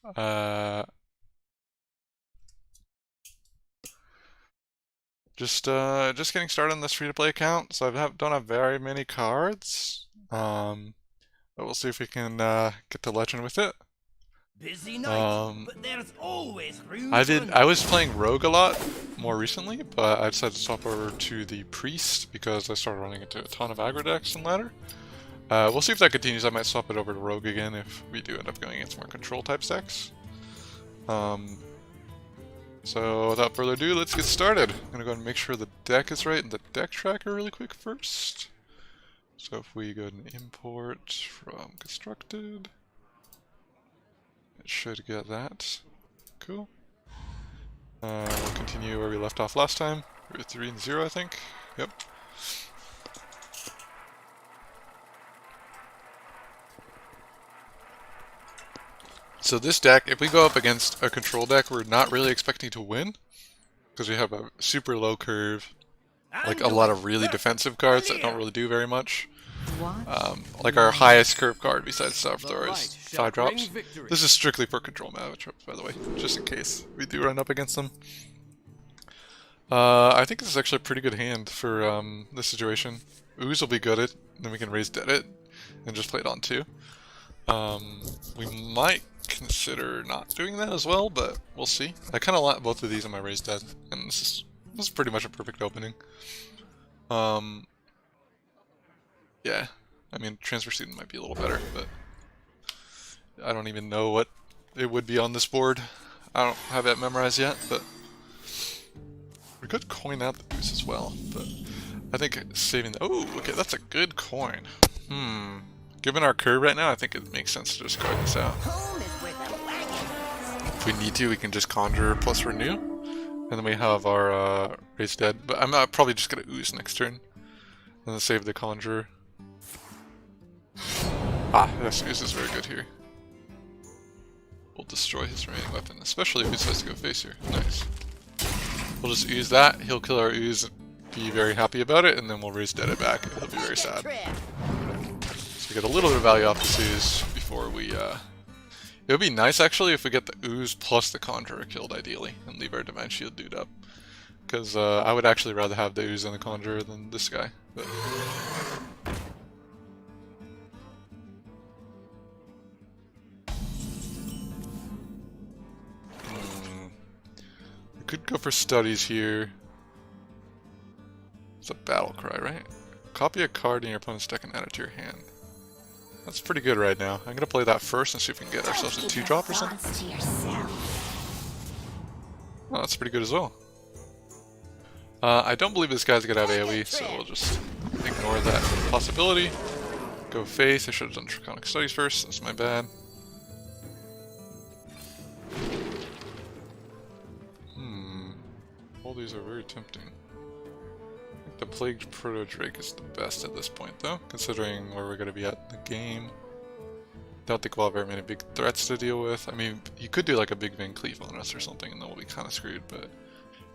Uh, just getting started on this free-to-play account, so don't have very many cards. But we'll see if we can get to legend with it. Busy night, Um, but there's always room for I was playing Rogue a lot more recently, but I decided to swap over to the Priest because I started running into a ton of aggro decks in ladder. We'll see if that continues. I might swap it over to Rogue again if we do end up going against more control type decks. So without further ado, let's get started. I'm gonna go ahead and make sure the deck is right in the deck tracker really quick first. So if we go ahead and import from constructed, it should get that. Cool. We'll continue where we left off last time. We were 3 and 0, I think. Yep. So this deck, if we go up against a control deck, we're not really expecting to win because we have a super low curve, like a lot of really defensive cards that don't really do very much. Like our highest curve card besides Starthor is 5 drops. This is strictly for control matchups, by the way, just in case we do run up against them. I think this is actually a pretty good hand for this situation. Ooze will be good at, then we can raise dead it and just play it on 2. We might consider not doing that as well, but we'll see. I kind of want both of these in my raised dead, and this is pretty much a perfect opening. Yeah, I mean, Transfer Student might be a little better, but I don't even know what it would be on this board. I don't have that memorized yet, but we could coin out the boost as well, but I think saving the... Oh, okay, that's a good coin. Given our curve right now, I think it makes sense to just card this out. If we need to, we can just conjure plus renew, and then we have our raise dead, but I'm probably just going to ooze next turn, and then save the conjure. Ah, this ooze is very good here. We'll destroy his remaining weapon, especially if he decides to go face here. Nice. We'll just ooze that, he'll kill our ooze, be very happy about it, and then we'll raise dead it back, and he'll be very sad. So we get a little bit of value off this ooze before we, it would be nice actually if we get the ooze plus the conjurer killed ideally, and leave our Divine Shield dude up. Because I would actually rather have the ooze and the conjurer than this guy. But... we could go for studies here. It's a battle cry, right? Copy a card in your opponent's deck and add it to your hand. That's pretty good right now. I'm gonna play that first and see if we can get ourselves a 2-drop or something. Oh, that's pretty good as well. I don't believe this guy's gonna have AoE, so we'll just ignore that possibility. Go face. I should have done Draconic Studies first. That's my bad. All these are very tempting. I think the Plagued Proto-Drake is the best at this point, though, considering where we're going to be at in the game. Don't think we'll have very many big threats to deal with. I mean, you could do like a big Van Cleef on us or something, and then we'll be kind of screwed, but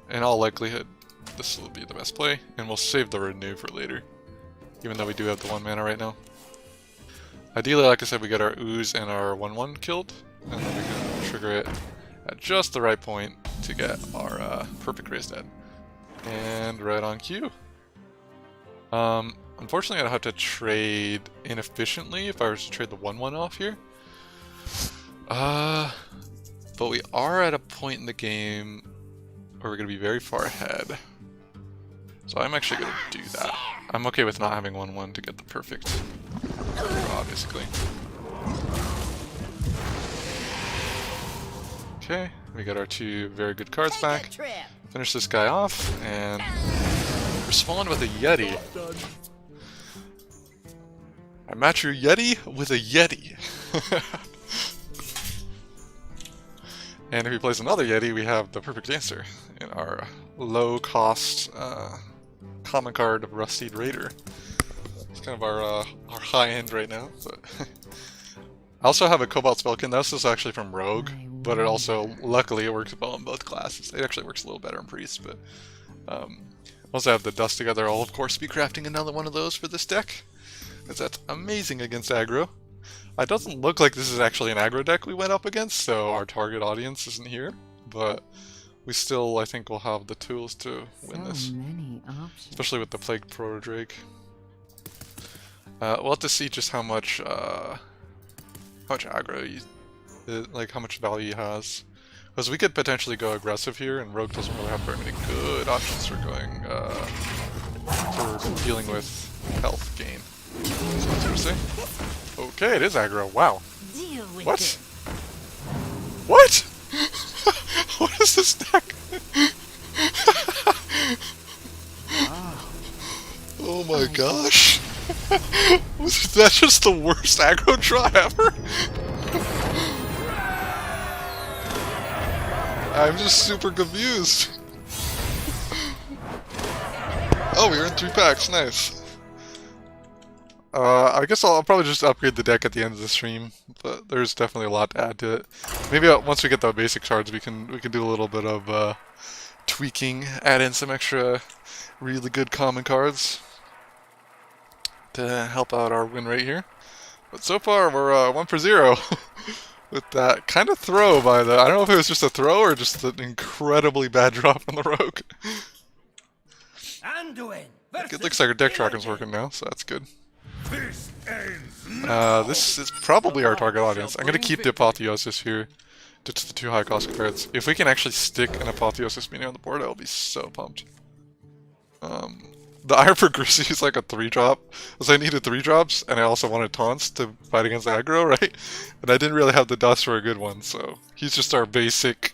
in all likelihood, this will be the best play, and we'll save the Renew for later, even though we do have the 1 mana right now. Ideally, like I said, we get our Ooze and our 1/1 killed, and then we can trigger it at just the right point to get our perfect raise dead. And right on cue. Unfortunately, I'd have to trade inefficiently if I was to trade the 1/1 off here. But we are at a point in the game where we're going to be very far ahead. So I'm actually going to do that. I'm okay with not having 1/1 to get the perfect draw, basically. Okay, we got our 2 very good cards back. Finish this guy off, and respond with a Yeti. I match your Yeti with a Yeti. And if he plays another Yeti, we have the perfect answer in our low-cost common card of Rustied Raider. It's kind of our high end right now. But I also have a Cobalt Spellkin. This is actually from Rogue, but it also, luckily, it works well in both classes. It actually works a little better in Priest, but once I have the Dust together, I'll of course be crafting another one of those for this deck, because that's amazing against aggro. It doesn't look like this is actually an aggro deck we went up against, so our target audience isn't here, but we still, I think, will have the tools to win this. Many options. Especially with the Plague Proto Drake. We'll have to see just how much aggro like how much value he has. Because we could potentially go aggressive here, and Rogue doesn't really have very many good options for going, for dealing with health gain. So that's interesting. Okay, it is aggro. Wow. Deal with What? it. What? What is this deck? Oh my gosh. Was that just the worst aggro draw ever? I'm just super confused. Oh, we earned 3 packs. Nice. I guess I'll probably just upgrade the deck at the end of the stream, but there's definitely a lot to add to it. Maybe once we get the basic cards, we can do a little bit of tweaking, add in some extra really good common cards to help out our win rate here. But so far, we're 1 for 0 with that kind of throw by the. I don't know if it was just a throw or just an incredibly bad drop from the Rogue. Anduin It looks like our deck tracking's working now, so that's good. This ends. This is probably our target audience. I'm gonna keep the Apotheosis here, just the 2 high cost cards. If we can actually stick an Apotheosis minion on the board, I'll be so pumped. The Iron for Grizzly is like a 3-drop, because I needed 3 drops, and I also wanted taunts to fight against aggro, right? And I didn't really have the dust for a good one, so he's just our basic,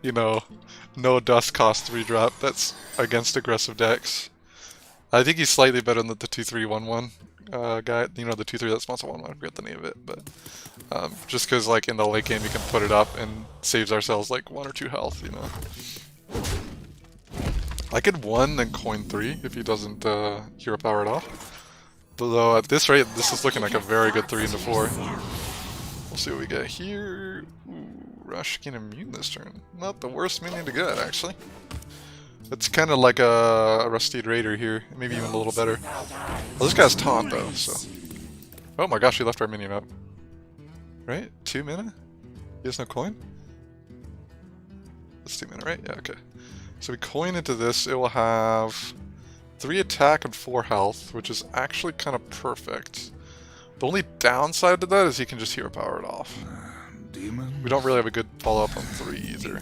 you know, no dust cost 3-drop that's against aggressive decks. I think he's slightly better than the 2-3-1-1 guy, you know, the 2-3 that spawns a 1-1, I forget the name of it, but just because like in the late game you can put it up and saves ourselves like 1 or 2 health, you know. I could 1 then coin 3 if he doesn't hero power it off. Though at this rate, this is looking like a very good 3 into 4. We'll see what we get here. Ooh, Rush gain immune this turn. Not the worst minion to get, actually. It's kind of like a Rusty Raider here, maybe even a little better. Well, this guy's taunt though, so. Oh my gosh, he left our minion up. Right? 2 mana? He has no coin? That's 2 mana, right? Yeah, okay. So we coin into this, it will have 3 attack and 4 health, which is actually kind of perfect. The only downside to that is he can just hero power it off. We don't really have a good follow-up on 3 either.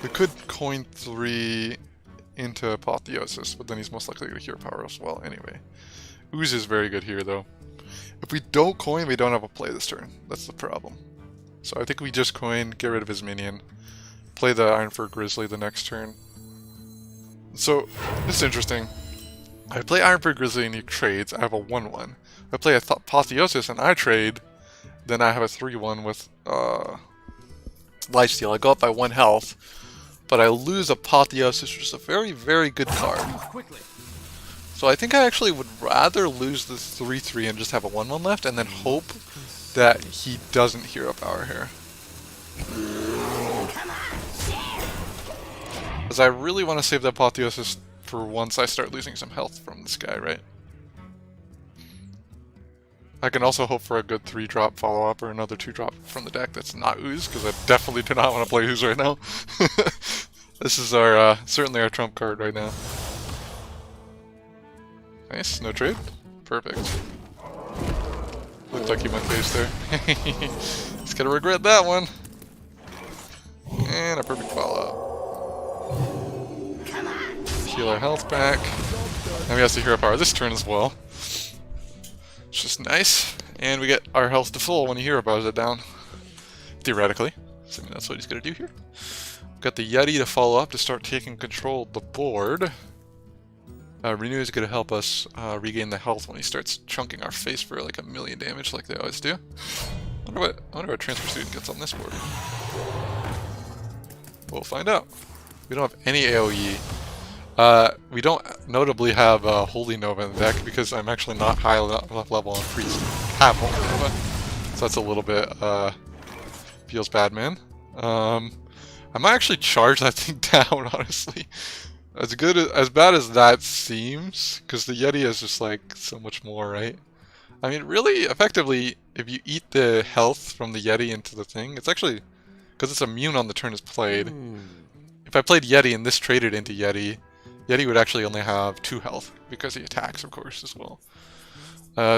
We could coin 3 into Apotheosis, but then he's most likely going to hero power as well anyway. Ooze is very good here though. If we don't coin, we don't have a play this turn. That's the problem. So I think we just coin, get rid of his minion, play the Ironfur Grizzly the next turn. So, it's interesting. I play Ironfur Grizzly and he trades, I have a 1-1. I play Apotheosis and I trade, then I have a 3-1 with Lifesteal. I go up by 1 health, but I lose Apotheosis, which is a very, very good card. So I think I actually would rather lose the 3-3 and just have a 1-1 left, and then hope that he doesn't hero power here. Because I really want to save the Apotheosis for once I start losing some health from this guy, right? I can also hope for a good 3-drop follow-up or another 2-drop from the deck that's not Ooze, because I definitely do not want to play Ooze right now. This is our certainly our trump card right now. Nice, no trade. Perfect. Looked like he went base there. He's gonna regret that one. And a perfect follow-up. Heal our health back. Now we have to hero power this turn as well. It's just nice. And we get our health to full when he hero powers it down. Theoretically. Assuming that's what he's gonna do here. We've got the Yeti to follow up to start taking control of the board. Renew is going to help us regain the health when he starts chunking our face for like 1,000,000 damage like they always do. I wonder what Transfer Student gets on this board. We'll find out. We don't have any AoE. We don't notably have Holy Nova in the deck because I'm actually not high enough level on Priest to have Holy Nova. So that's a little bit, feels bad, man. I might actually charge that thing down, honestly. As bad as that seems, because the Yeti is just like so much more, right? I mean, really, effectively, if you eat the health from the Yeti into the thing, it's actually, because it's immune on the turn it's played. If I played Yeti and this traded into Yeti, Yeti would actually only have 2 health, because he attacks, of course, as well.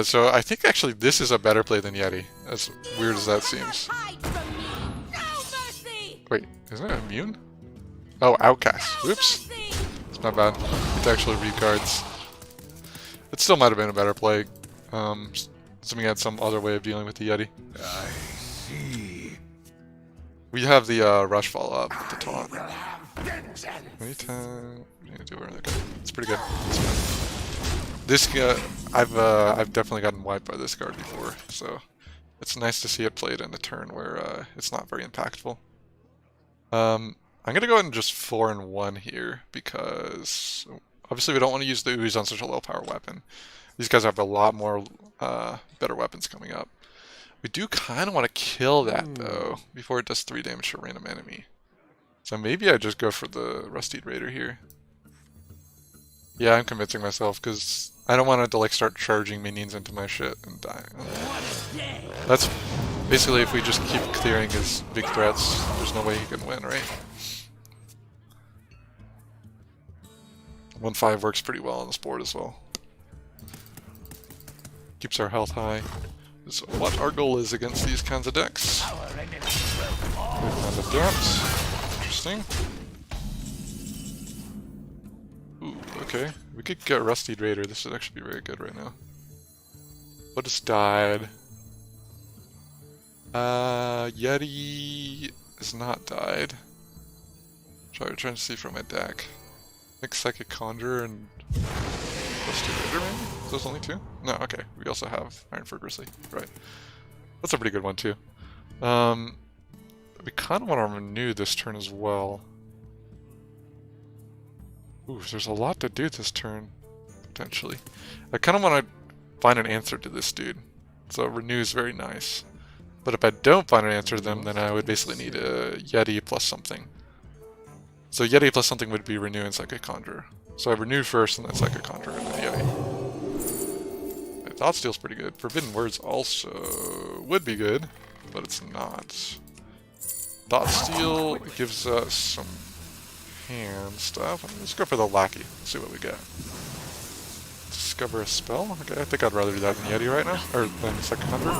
So I think actually this is a better play than Yeti, as weird as that seems. Wait, isn't it immune? Oh, Outcast. Oops. It's not bad. It actually recards. It still might have been a better play. Assuming I had some other way of dealing with the Yeti. I see. We have the rush follow up with the taunt. Wait, it's pretty good. It's fine. This I've definitely gotten wiped by this card before, so it's nice to see it played in a turn where it's not very impactful. I'm gonna go ahead and just 4 and 1 here because obviously we don't want to use the ooze on such a low power weapon. These guys have a lot more better weapons coming up. We do kind of want to kill that though before it does 3 damage to a random enemy. So maybe I just go for the Rusty Raider here. Yeah, I'm convincing myself because I don't want to like start charging minions into my shit and die. That's basically if we just keep clearing his big threats, there's no way he can win, right? 1-5 works pretty well on this board as well. Keeps our health high. Is what our goal is against these kinds of decks. And the depth. Interesting. Ooh, okay. We could get Rusty Raider. This would actually be very good right now. What just died? Yeti is not died. Trying to see from my deck. I think Psychic Conjurer and Rusty Raider maybe? Those only 2? No, okay. We also have Ironfur Grizzly. Right. That's a pretty good one too. We kind of want to renew this turn as well. Ooh, there's a lot to do this turn, potentially. I kind of want to find an answer to this dude. So renew is very nice. But if I don't find an answer to them, then I would basically need a Yeti plus something. So Yeti plus something would be renew and Psychic Conjurer. So I renew first and then Psychic Conjurer and then Yeti. Thought Steal's pretty good. Forbidden Words also would be good, but it's not. Thought Steal gives us some hand stuff. Let's go for the Lackey. See what we get. Discover a spell? Okay, I think I'd rather do that than Yeti right now, or than Second Hunter.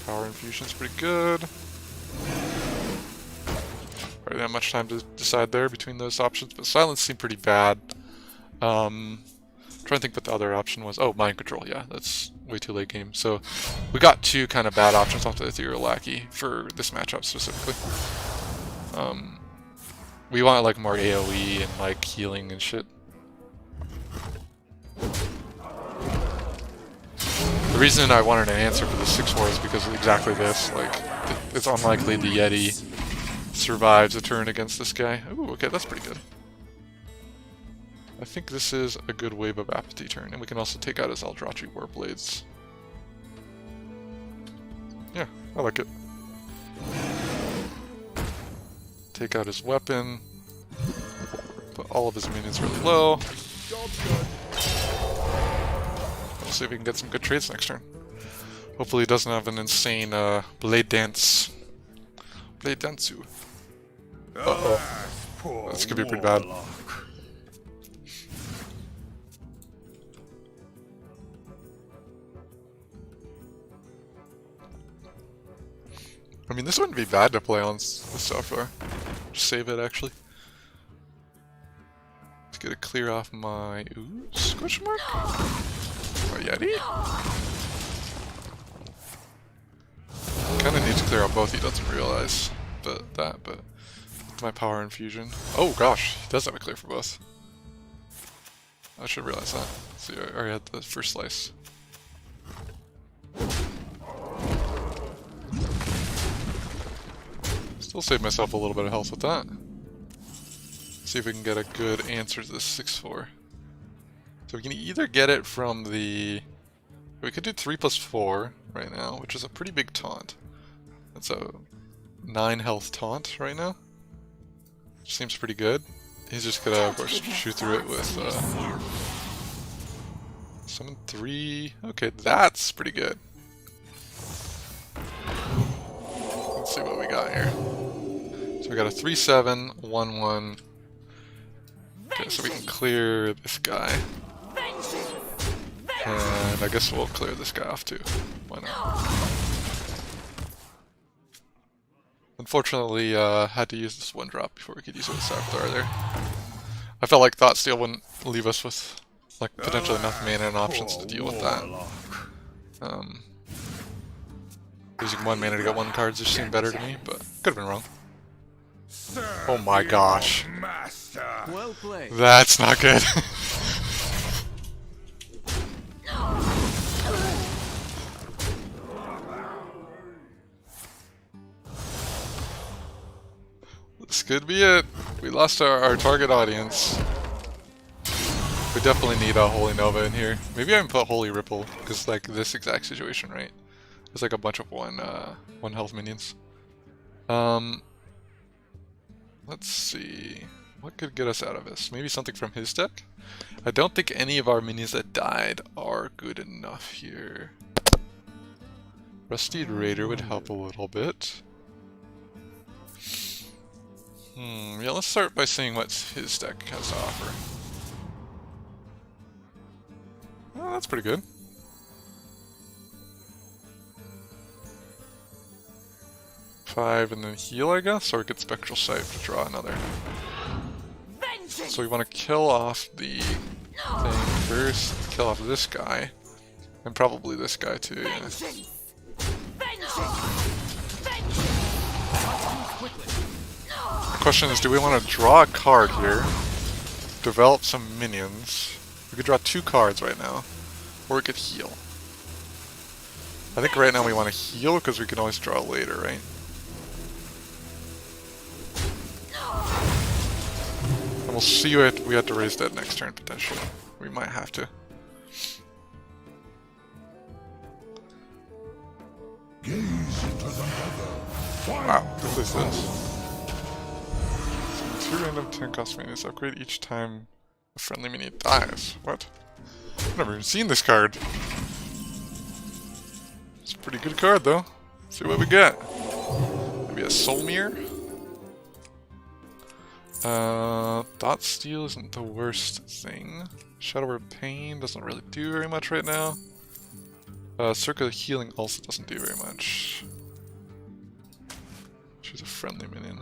Power Infusion's pretty good. I didn't have much time to decide there between those options, but Silence seemed pretty bad. Trying to think what the other option was. Oh, Mind Control. Yeah, that's way too late game. So we got 2 kind of bad options off the Ethereal Lackey for this matchup specifically. We want like more AoE and like healing and shit. The reason I wanted an answer for the 6-4 is because of exactly this. Like, it's unlikely the Yeti survives a turn against this guy. Ooh, okay, that's pretty good. I think this is a good Wave of Apathy turn, and we can also take out his Eldrachi Warblades. Yeah, I like it. Take out his weapon. Put all of his minions really low. Let's see if we can get some good trades next turn. Hopefully he doesn't have an insane Blade Dance. Blade Dansu. Uh-oh. This could be pretty bad. I mean, this wouldn't be bad to play on the software. Just save it, actually. Let's get a clear off my ooze? Question mark? Oh, Yeti? Kinda need to clear out both, he doesn't realize but with my Power Infusion. Oh gosh, he does have a clear for both. I should realize that. See, I already had the first slice. Still save myself a little bit of health with that. See if we can get a good answer to this 6-4. So we can either get it from the... We could do 3+4 right now, which is a pretty big taunt. That's a 9 health taunt right now. Which seems pretty good. He's just gonna, of course, shoot through it with Summon 3. Okay, that's pretty good. Let's see what we got here. So we got a 3/7, 1/1. Okay, so we can clear this guy. And I guess we'll clear this guy off too. Why not? Unfortunately, had to use this one drop before we could use it with Sapthar there. I felt like Thought Steal wouldn't leave us with like potentially enough mana and options to deal with that. Using 1 mana to get 1 card just seemed better to me, but could have been wrong. Oh my gosh. Well played. That's not good. This could be it. We lost our target audience. We definitely need a Holy Nova in here. Maybe I can put Holy Ripple, because like this exact situation, right? There's like a bunch of one health minions. Let's see. What could get us out of this? Maybe something from his deck? I don't think any of our minions that died are good enough here. Rusty Raider would help a little bit. Yeah, let's start by seeing what his deck has to offer. Oh, that's pretty good. Five and then heal, I guess, or get Spectral Sight to draw another. So we want to kill off the thing first, kill off this guy, and probably this guy too, yeah. The question is, do we want to draw a card here, develop some minions? We could draw 2 cards right now, or we could heal. I think right now we want to heal because we can always draw later, right? And we'll see what we have to raise that next turn potentially. We might have to. Gaze into the nether. Wow, what is this? 2 random 10 cost minions upgrade each time a friendly minion dies. What? I've never even seen this card. It's a pretty good card though. Let's see what we get. Maybe a Soulmere? Thought Steal isn't the worst thing. Shadow of Pain doesn't really do very much right now. Circle Healing also doesn't do very much. She's a friendly minion.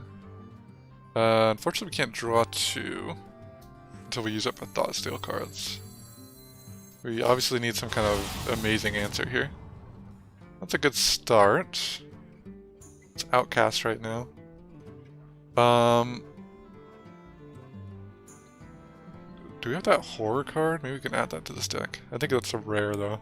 Unfortunately we can't draw 2 until we use up our Thought Steal cards. We obviously need some kind of amazing answer here. That's a good start. It's Outcast right now. Do we have that horror card? Maybe we can add that to this deck. I think that's a rare though.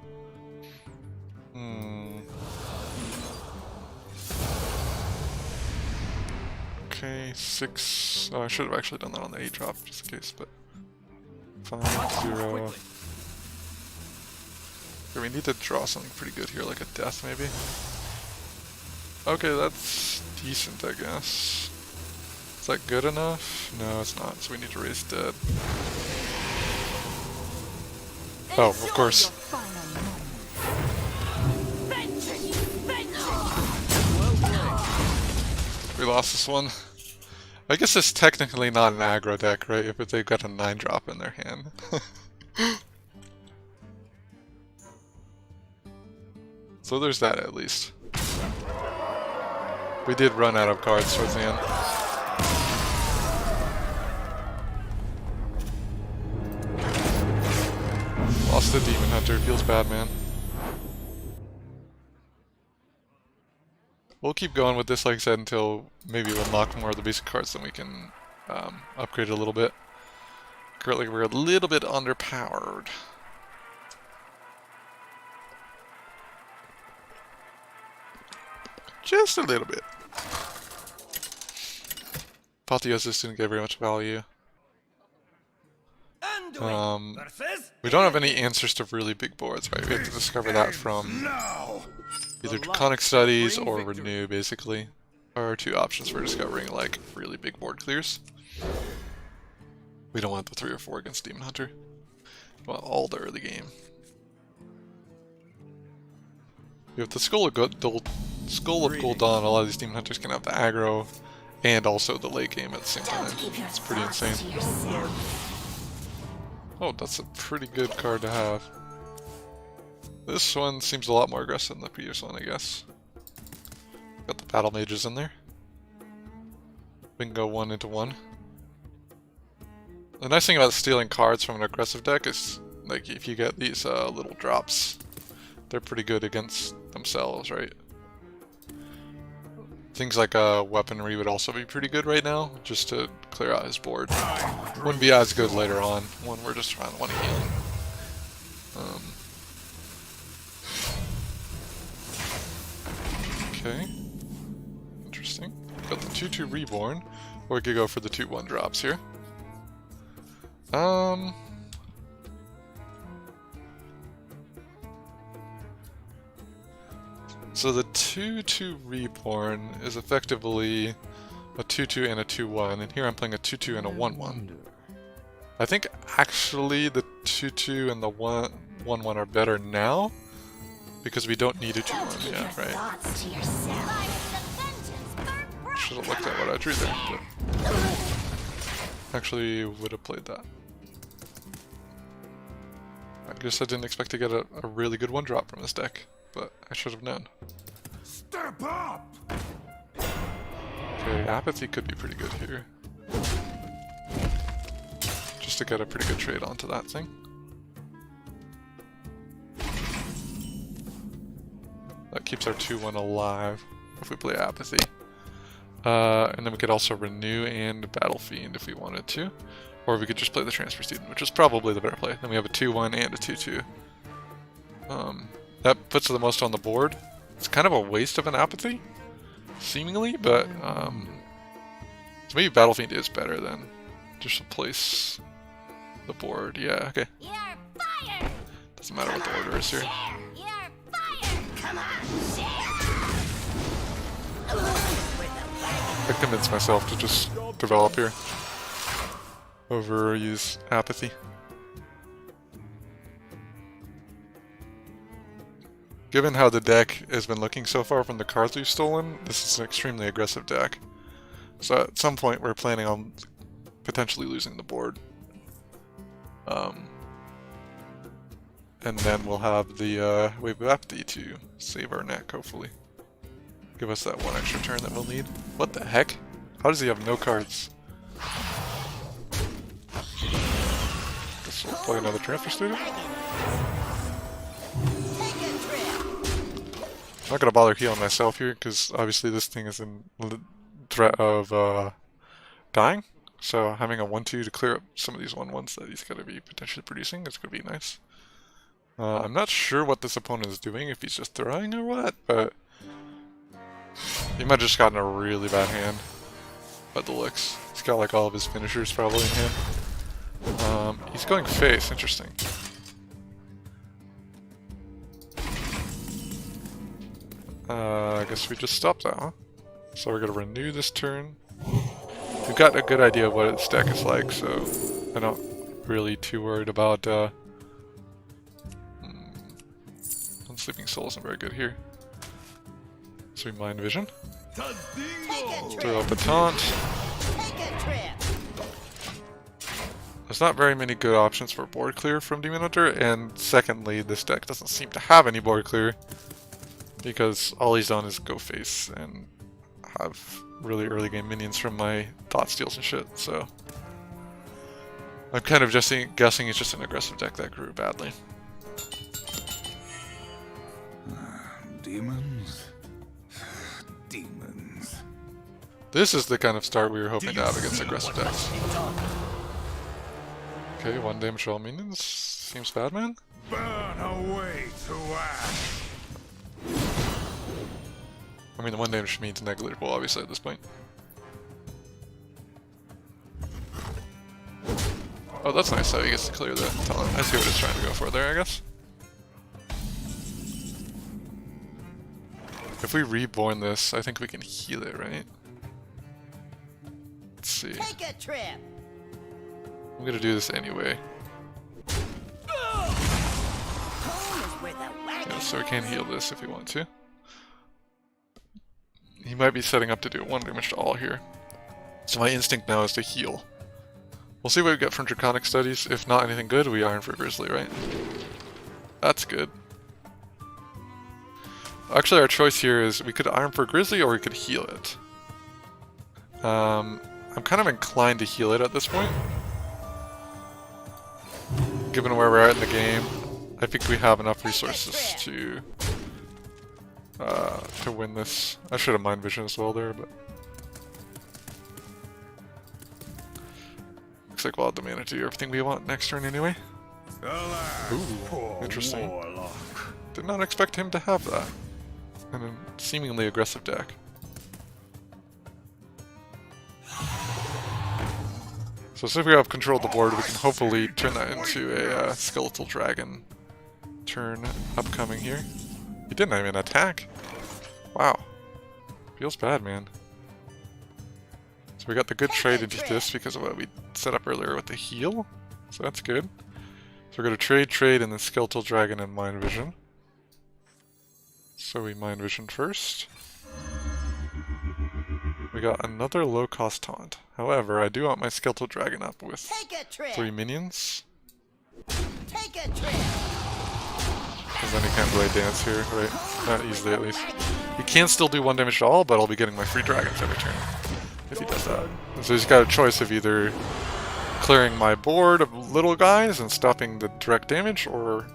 Okay, 6. Oh, I should have actually done that on the 8 drop just in case, but 5, 0. Okay, we need to draw something pretty good here, like a death maybe. Okay, that's decent, I guess. Is that good enough? No, it's not, so we need to raise dead. Oh, of course. We lost this one. I guess it's technically not an aggro deck, right? If they've got a 9 drop in their hand. So there's that at least. We did run out of cards towards the end. Lost the Demon Hunter, feels bad, man. We'll keep going with this, like I said, until maybe we unlock more of the basic cards, then we can upgrade it a little bit. Currently we're a little bit underpowered. Just a little bit. Apotheosis didn't get very much value. We don't have any answers to really big boards, right? We have to discover that from either Draconic Studies or Renew, basically. Are our 2 options for discovering, like, really big board clears. We don't want the 3 or 4 against Demon Hunter. We want all the early game. You have the Skull of Gul'dan. A lot of these Demon Hunters can have the aggro and also the late game at the same time. It's pretty insane. Oh, that's a pretty good card to have. This one seems a lot more aggressive than the previous one, I guess. Got the Battle Mages in there. We can go 1 into 1. The nice thing about stealing cards from an aggressive deck is, like, if you get these little drops, they're pretty good against themselves, right? Things like weaponry would also be pretty good right now, just to clear out his board. Wouldn't be as good later on when we're just trying to want to heal. Okay, interesting. Got the 2/2 Reborn, or we could go for the 2/1 drops here. So the 2/2 Reborn is effectively a 2/2 and a 2/1, and here I'm playing a 2/2 and a 1/1. I think actually the 2/2 and the 1/1 are better now, because we don't need a 2/1, yeah, right. Should have looked at what I drew there, but actually would have played that. I guess I didn't expect to get a really good 1-drop from this deck, but I should have known. Step up! Okay, Apathy could be pretty good here. Just to get a pretty good trade onto that thing. That keeps our 2/1 alive if we play Apathy. And then we could also Renew and Battle Fiend if we wanted to. Or we could just play the Transfer Student, which is probably the better play. Then we have a 2/1 and a 2/2. That puts the most on the board. It's kind of a waste of an Apathy, seemingly, but so maybe Battle Fiend is better than just replace the board. Yeah, okay. Doesn't matter what the order is here. I convinced myself to just develop here over use Apathy. Given how the deck has been looking so far from the cards we've stolen, this is an extremely aggressive deck. So at some point we're planning on potentially losing the board. And then we'll have the Wave of Apathy to save our neck, hopefully. Give us that 1 extra turn that we'll need. What the heck? How does he have no cards? Guess we'll play another Transfer Student. I'm not gonna bother healing myself here, because obviously this thing is in threat of dying. So having a 1/2 to clear up some of these 1/1s that he's gonna be potentially producing is gonna be nice. I'm not sure what this opponent is doing, if he's just throwing or what, but he might have just gotten a really bad hand by the looks. He's got like all of his finishers probably in hand. He's going face, interesting. I guess we just stop that, huh? So we're gonna renew this turn. We've got a good idea of what its deck is like, so I'm not really too worried about Sleeping Soul isn't very good here. So we Mind Vision. Throw up a taunt. There's not very many good options for board clear from Demon Hunter, and secondly, this deck doesn't seem to have any board clear, because all he's done is go face and have really early game minions from my Thought Steals and shit, so I'm kind of just guessing it's just an aggressive deck that grew badly. Demons? Demons. This is the kind of start we were hoping to have against aggressive decks. Okay, 1 damage to all minions. Seems bad, man. Burn away to ash. I mean, the 1 damage means negligible, obviously, at this point. Oh, that's nice how he gets to clear the talent. I see what he's trying to go for there, I guess. If we reborn this, I think we can heal it, right? Let's see. Take a trip. I'm gonna do this anyway. Home is Yeah, so we can heal this if we want to. He might be setting up to do 1 damage to all here. So my instinct now is to heal. We'll see what we get from Draconic Studies. If not anything good, we Iron for Grizzly, right? That's good. Actually, our choice here is we could Iron for Grizzly or we could heal it. I'm kind of inclined to heal it at this point. Given where we're at in the game, I think we have enough resources to win this. I should have Mind Vision as well there, but looks like we'll have the mana to do everything we want next turn anyway. Ooh, interesting. Did not expect him to have that. And a seemingly aggressive deck. So since we have control of the board, we can hopefully turn that into a Skeletal Dragon turn upcoming here. He didn't even attack. Wow. Feels bad, man. So we got the good trade into this because of what we set up earlier with the heal. So that's good. So we're going to trade, and then Skeletal Dragon and Mind Vision. So we Mind Vision first. We got another low-cost taunt. However, I do want my Skeletal Dragon up with 3 minions. Because then he can Blade Dance here, right? Not easily at least. He can still do 1 damage to all, but I'll be getting my free dragons every turn if he does that. And so he's got a choice of either clearing my board of little guys and stopping the direct damage, or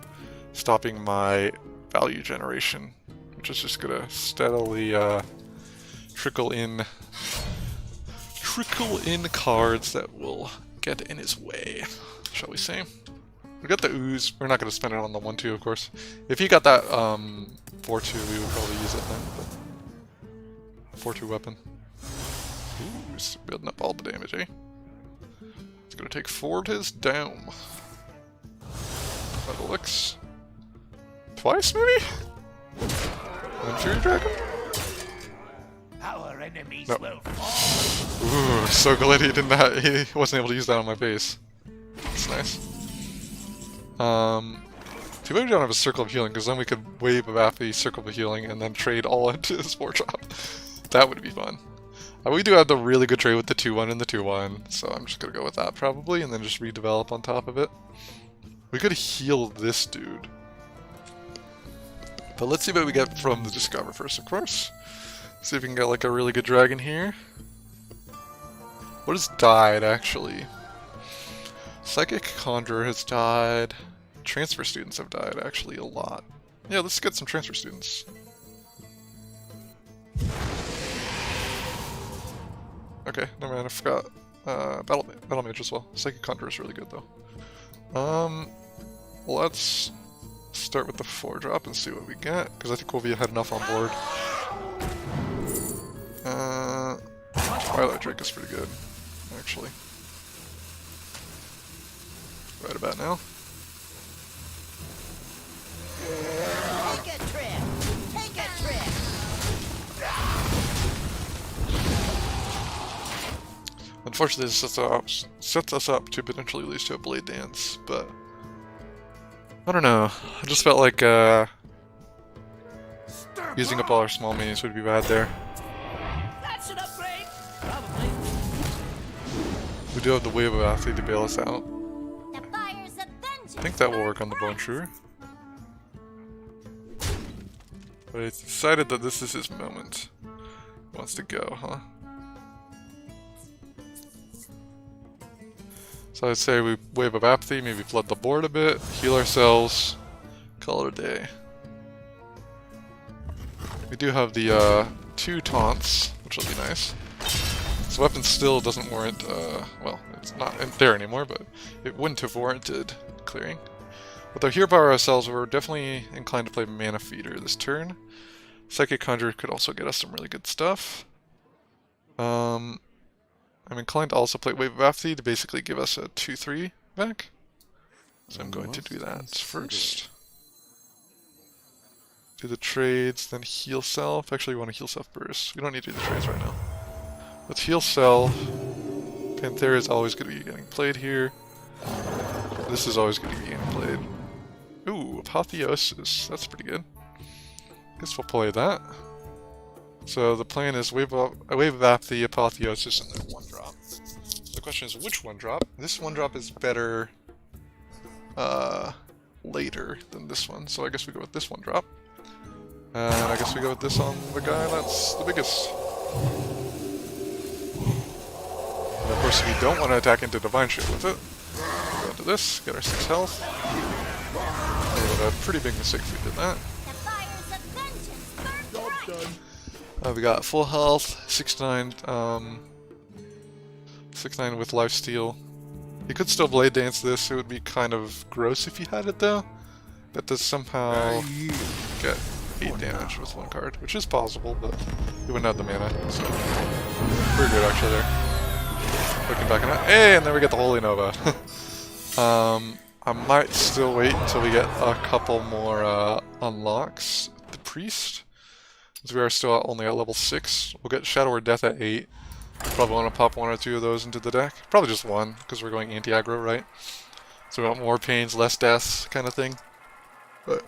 stopping my value generation, which is just gonna steadily trickle in cards that will get in his way, shall we say. We got the Ooze. We're not going to spend it on the 1-2, of course. If he got that 4-2, we would probably use it then. But 4-2 weapon. Ooh, he's building up all the damage, eh? It's going to take Fortis down. By the looks. Twice, maybe? One Fury Dragon? Our enemies No. will fall. Ooh, so glad he wasn't able to use that on my base. That's nice. Too bad we don't have a Circle of Healing, because then we could wave of the Circle of Healing and then trade all into this 4-drop. That would be fun. We do have the really good trade with the 2-1 and the 2-1, so I'm just gonna go with that probably, and then just redevelop on top of it. We could heal this dude. But let's see what we get from the Discover first, of course. See if we can get like a really good dragon here. What has died, actually? Psychic Conjurer has died. Transfer Students have died, actually, a lot. Yeah, let's get some Transfer Students. Okay, never mind, I forgot. Battle Mage as well. Psychic Conjurer is really good, though. Let's start with the 4-drop and see what we get, because I think we'll be ahead enough on board. Twilight Drake is pretty good, actually. Right about now. Take a trip. Take a trip. Unfortunately, this sets us up to potentially lose to a Blade Dance, but I don't know. I just felt like using up all our small minis would be bad there. That's an upgrade. Probably. We do have the Wave of Athlete to bail us out. The fires of vengeance. I think that will work on the Bone Shrewer. But he's decided that this is his moment. He wants to go, huh? So I'd say we Wave of Apathy, maybe flood the board a bit, heal ourselves, call it a day. We do have the 2 taunts, which will be nice. This weapon still doesn't warrant, well, it's not in there anymore, but it wouldn't have warranted clearing. With our Hero Power ourselves, we're definitely inclined to play Mana Feeder this turn. Psychic Conjurer could also get us some really good stuff. I'm inclined to also play Wave of Apathy to basically give us a 2-3 back. So I'm going to do that first. Do the trades, then heal self. Actually, we want to heal self first. We don't need to do the trades right now. Let's heal self. Panthera is always going to be getting played here. This is always going to be getting played. Ooh, Apotheosis. That's pretty good. Guess we'll play that. So the plan is wave up the Apotheosis and then 1-drop. The question is which 1-drop? This 1-drop is better later than this one, so I guess we go with this 1-drop. And I guess we go with this on the guy that's the biggest. And of course, if you don't want to attack into Divine Shield with it, go into this, get our 6 health. That would have a pretty big mistake if we did that. The fires of vengeance burn bright. We got full health, 6-9, 6-9 with lifesteal. You could still Blade Dance this, it would be kind of gross if you had it though. That does somehow get 8 damage with 1 card, which is possible, but you wouldn't have the mana, so pretty good actually there. Looking back on it, hey, and then we get the Holy Nova. I might still wait until we get a couple more unlocks. The Priest, as we are still only at level 6. We'll get Shadow or Death at 8. Probably want to pop 1 or 2 of those into the deck. Probably just 1, because we're going anti-aggro, right? So we want more pains, less deaths, kind of thing. But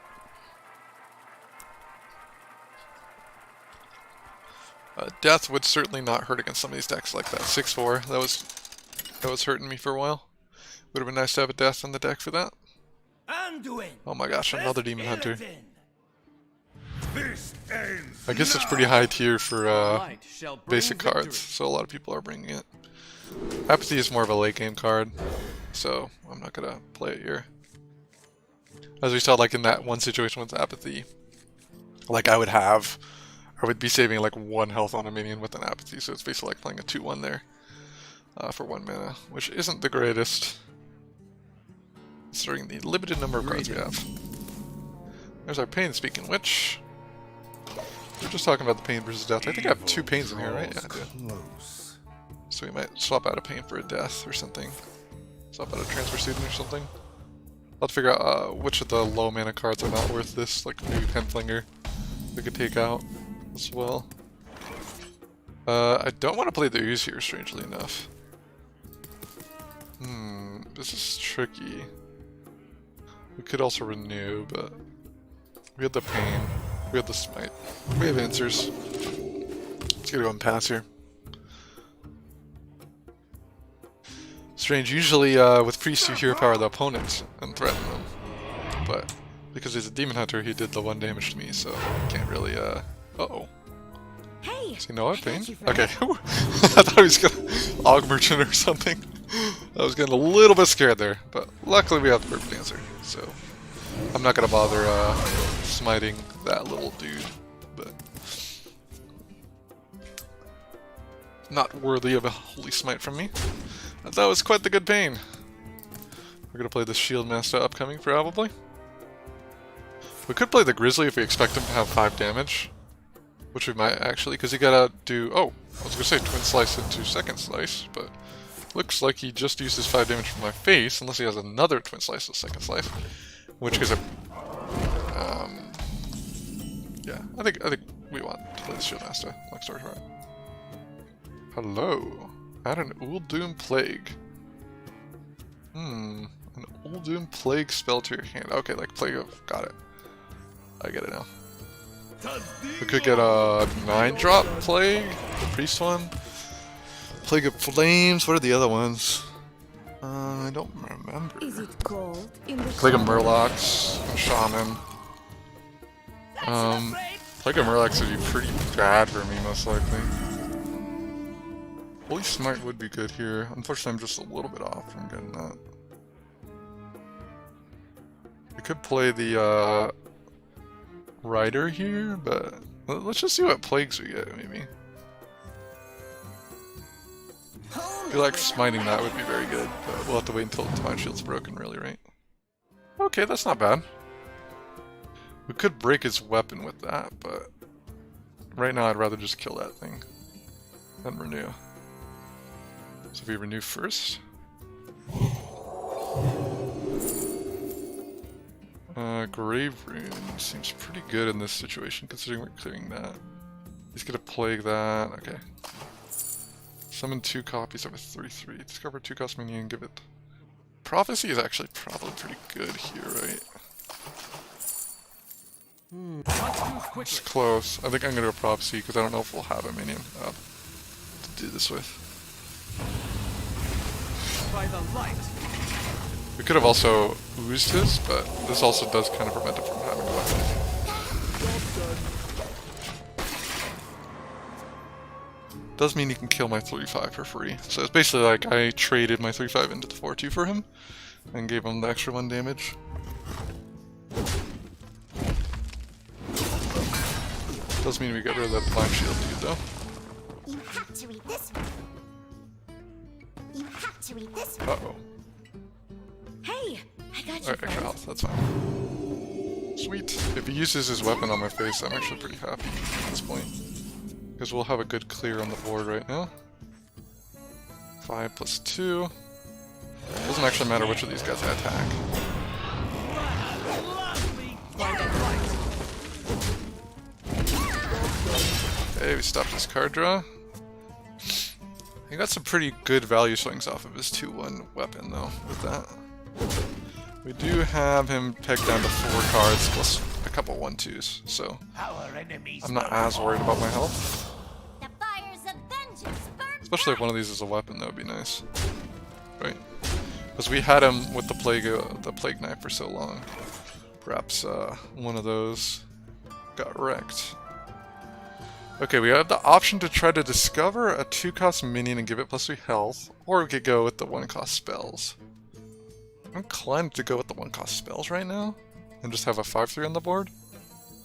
death would certainly not hurt against some of these decks like that. 6-4, that was hurting me for a while. Would have been nice to have a death on the deck for that. Anduin. Oh my gosh, another Demon Hunter. This ends. I guess it's pretty high tier for Light shall bring basic victory. cards, so a lot of people are bringing it. Apathy is more of a late game card, so I'm not gonna play it here. As we saw, like in that one situation with Apathy, like I would be saving like 1 health on a minion with an Apathy, so it's basically like playing a 2-1 there for 1 mana, which isn't the greatest, considering the limited number of cards we have. There's our Pain, speaking of which. We're just talking about the Pain versus Death. I think I have 2 Pains in here, right? Yeah, I do. Close. So we might swap out a Pain for a Death or something. Swap out a Transfer Student or something. I'll have to figure out which of the low mana cards are not worth this, like maybe Penflinger we could take out as well. I don't want to play the Ooze here, strangely enough. This is tricky. We could also renew, but we had the Pain, we had the Smite, we have answers. Let's go and pass here. Strange, usually with Priest you hero power the opponent and threaten them, but because he's a Demon Hunter he did the 1 damage to me, so I can't really, uh-oh. Hey, Does he know what I Pain? got you for Okay, I thought he was gonna Og Merchant or something. I was getting a little bit scared there, but luckily we have the perfect answer, so I'm not gonna bother smiting that little dude, but not worthy of a holy smite from me. That was quite the good Pain. We're gonna play the Shield Master upcoming, probably. We could play the Grizzly if we expect him to have 5 damage, which we might actually, because he gotta do, oh, I was gonna say Twin Slice into Second Slice, but looks like he just used his 5 damage from my face, unless he has another Twin Slice or Second Slice, in which case yeah, I think we want to play the Shield Master. Long story short. Hello. Add an Uldum Plague. An Uldum Plague spell to your hand. Okay, like Plague of, got it. I get it now. We could get a 9-drop Plague, the Priest one. Plague of Flames, what are the other ones? I don't remember. is it cold in the Plague of Murlocs, Shaman. Plague of Murlocs would be pretty bad for me, most likely. Holy Smite would be good here. Unfortunately, I'm just a little bit off from getting that. We could play the Rider here, but let's just see what plagues we get, maybe. I feel like smiting that would be very good, but we'll have to wait until Divine Shield's broken, really, right? Okay, that's not bad. We could break his weapon with that, but right now I'd rather just kill that thing than renew. So if we renew first. Grave Rune seems pretty good in this situation, considering we're clearing that. He's gonna plague that, okay. Summon 2 copies of a 3/3. Discover 2 cost minion, give it. Prophecy is actually probably pretty good here, right? It's close. I think I'm gonna go prop C because I don't know if we'll have a minion to do this with. By the light. We could have also oozed his, but this also does kind of prevent it from having a weapon. Does mean he can kill my 3-5 for free. So it's basically like I traded my 3-5 into the 4-2 for him and gave him the extra 1 damage. Does mean we get rid of that Black Shield dude though. You have to eat this one. You have to eat this one. Uh-oh. Hey, I got you. Alright, extra health, that's fine. Sweet. If he uses his weapon on my face, I'm actually pretty happy at this point. Because we'll have a good clear on the board right now. 5 plus 2. Doesn't actually matter which of these guys I attack. Okay, we stopped his card draw. He got some pretty good value swings off of his 2-1 weapon though, with that. We do have him pegged down to 4 cards plus a couple 1-2s, so I'm not as worried about my health. The fires of vengeance burn. Especially if one of these is a weapon, that would be nice. Right? Because we had him with the plague knife for so long. Perhaps one of those got wrecked. Okay, we have the option to try to discover a 2-cost minion and give it +3 health, or we could go with the 1-cost spells. I'm inclined to go with the 1-cost spells right now, and just have a 5-3 on the board.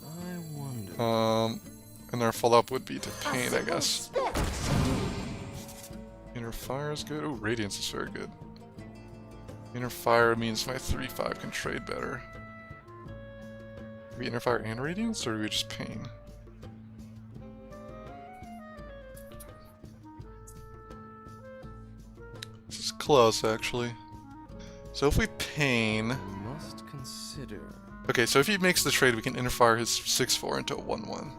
I wonder. And our follow-up would be to Pain, I guess. Inner Fire is good. Oh, Radiance is very good. Inner Fire means my 3-5 can trade better. We Inner Fire and Radiance, or are we just Pain? This is close, actually. So if we Pain... Must consider. Okay, so if he makes the trade, we can Inner Fire his 6-4 into a 1-1.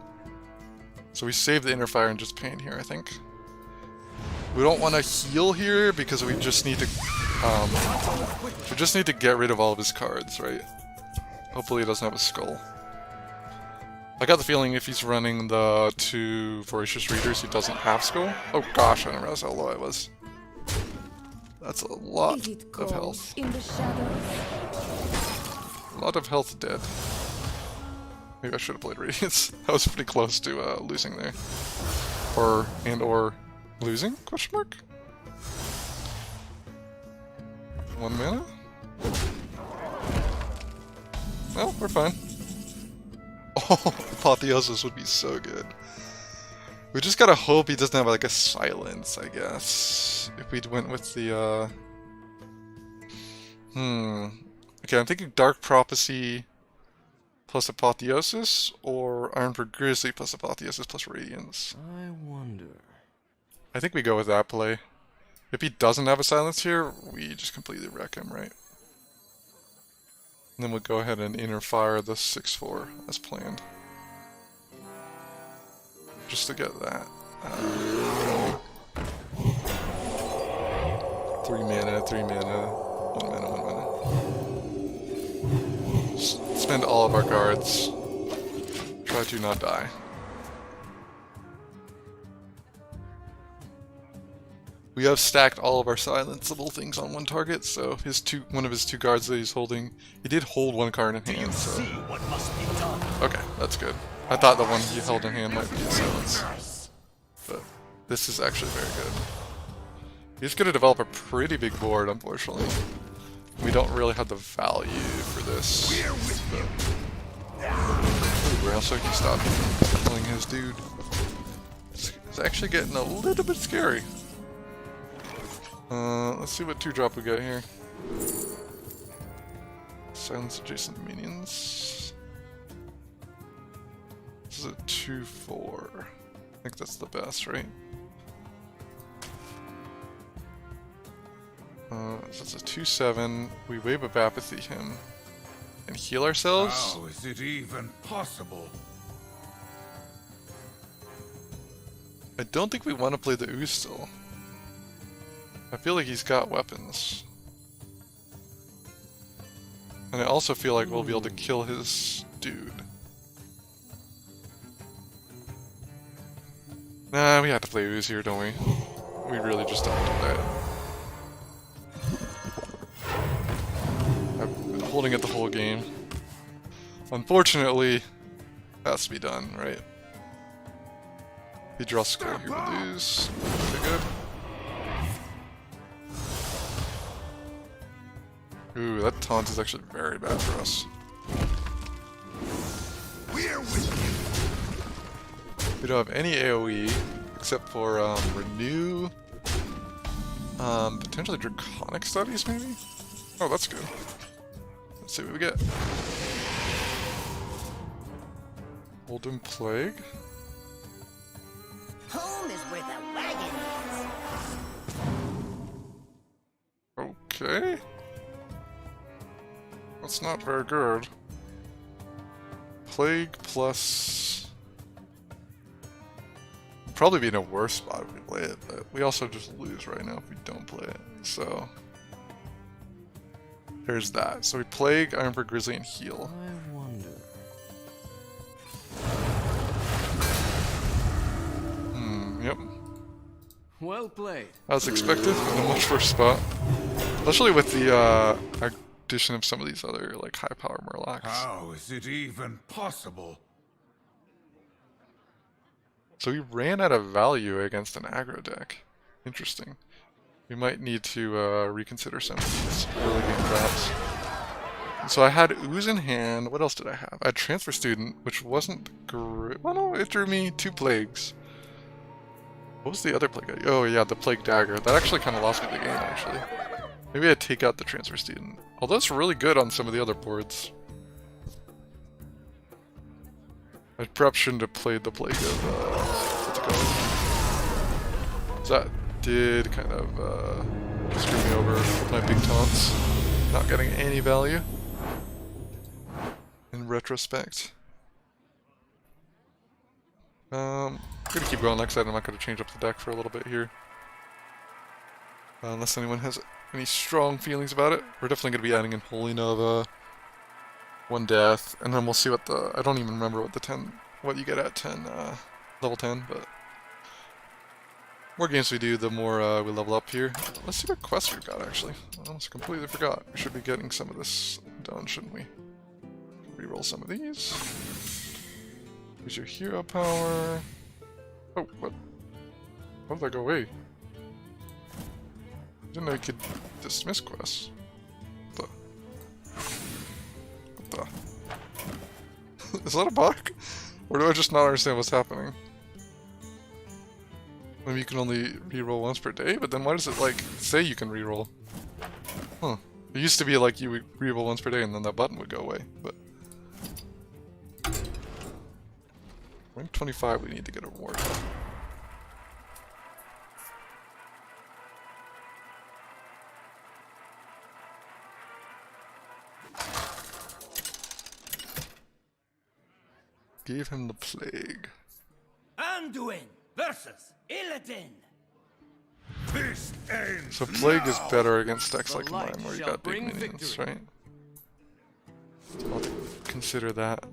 So we save the Inner Fire and just Pain here, I think. We don't want to heal here because we just need to get rid of all of his cards, right? Hopefully he doesn't have a skull. I got the feeling if he's running the 2 Voracious Readers, he doesn't have skull. Oh gosh, I didn't realize how low I was. That's a lot of health. In the shadows. A lot of health dead. Maybe I should have played Radiance. I was pretty close to losing there. Or losing? Question mark? 1 mana? Well, we're fine. Oh, Apotheosis would be so good. We just gotta hope he doesn't have like a silence, I guess. If we went with the Okay, I'm thinking Dark Prophecy plus Apotheosis, or Ironbird Grizzly plus Apotheosis plus Radiance. I wonder. I think we go with that play. If he doesn't have a silence here, we just completely wreck him, right? And then we'll go ahead and Inner Fire the 6-4 as planned. Just to get that. 3 mana, 3 mana, 1 mana, 1 mana. Spend all of our cards. Try to not die. We have stacked all of our silenceable things on one target, so one of his 2 cards that he's holding, he did hold 1 card in hand, so... Okay, that's good. I thought the one he held in hand might be a silence. But this is actually very good. He's going to develop a pretty big board, unfortunately. We don't really have the value for this. Ooh, also can stop him from killing his dude. It's actually getting a little bit scary. Let's see what 2-drop we got here. Silence adjacent minions. This is a 2-4. I think that's the best, right? So it's a 2-7. We Wave of Apathy him and heal ourselves. How is it even possible? I don't think we want to play the Ooze still. I feel like he's got weapons. And I also feel like we'll be able to kill his dude. Nah, we have to play Ooze here, don't we? We really just don't do that. I've been holding it the whole game. Unfortunately, has to be done, right? If he draws square here, we lose. Okay, good. Ooh, that taunt is actually very bad for us. We're with We don't have any AoE except for Renew, potentially Draconic Studies, maybe? Oh, that's good. Let's see what we get. Golden Plague. Home is where the wagon is. Okay. That's not very good. Plague plus... Probably be in a worse spot if we play it, but we also just lose right now if we don't play it, so... There's that. So we Plague, Ironbird Grizzly, and heal. I wonder. Yep. Well played. As expected, in a much worse spot. Especially with the addition of some of these other, like, high-power Murlocs. How is it even possible? So we ran out of value against an aggro deck. Interesting. We might need to reconsider some of these early game drops. So I had Ooze in hand. What else did I have? I had Transfer Student, which wasn't great. Well, no, it drew me 2 Plagues. What was the other Plague? Oh yeah, the Plague Dagger. That actually kind of lost me the game, actually. Maybe I'd take out the Transfer Student. Although it's really good on some of the other boards. I perhaps shouldn't have played the Plague of, what's it called? That did kind of, screw me over with my big taunts. Not getting any value. In retrospect. I'm gonna keep going next side. I'm not gonna change up the deck for a little bit here. Unless anyone has any strong feelings about it. We're definitely gonna be adding in Holy Nova. 1 death, and then we'll see what the... I don't even remember what the 10... what you get at 10, level 10, but... more games we do, the more we level up here. Let's see what quests we've got, actually. I almost completely forgot. We should be getting some of this done, shouldn't we? Reroll some of these. Here's your hero power. Oh, what? How did that go away? Didn't know you could dismiss quests. What the? Is that a bug? Or do I just not understand what's happening? Maybe you can only reroll once per day, but then why does it, like, say you can reroll? Huh. It used to be like you would reroll once per day and then that button would go away, but... Rank 25 we need to get a reward. Gave him the Plague. Anduin versus Illidan. This ends So Plague is now. better against decks The like light mine where you shall got big bring minions, victory. right? So I'll consider that.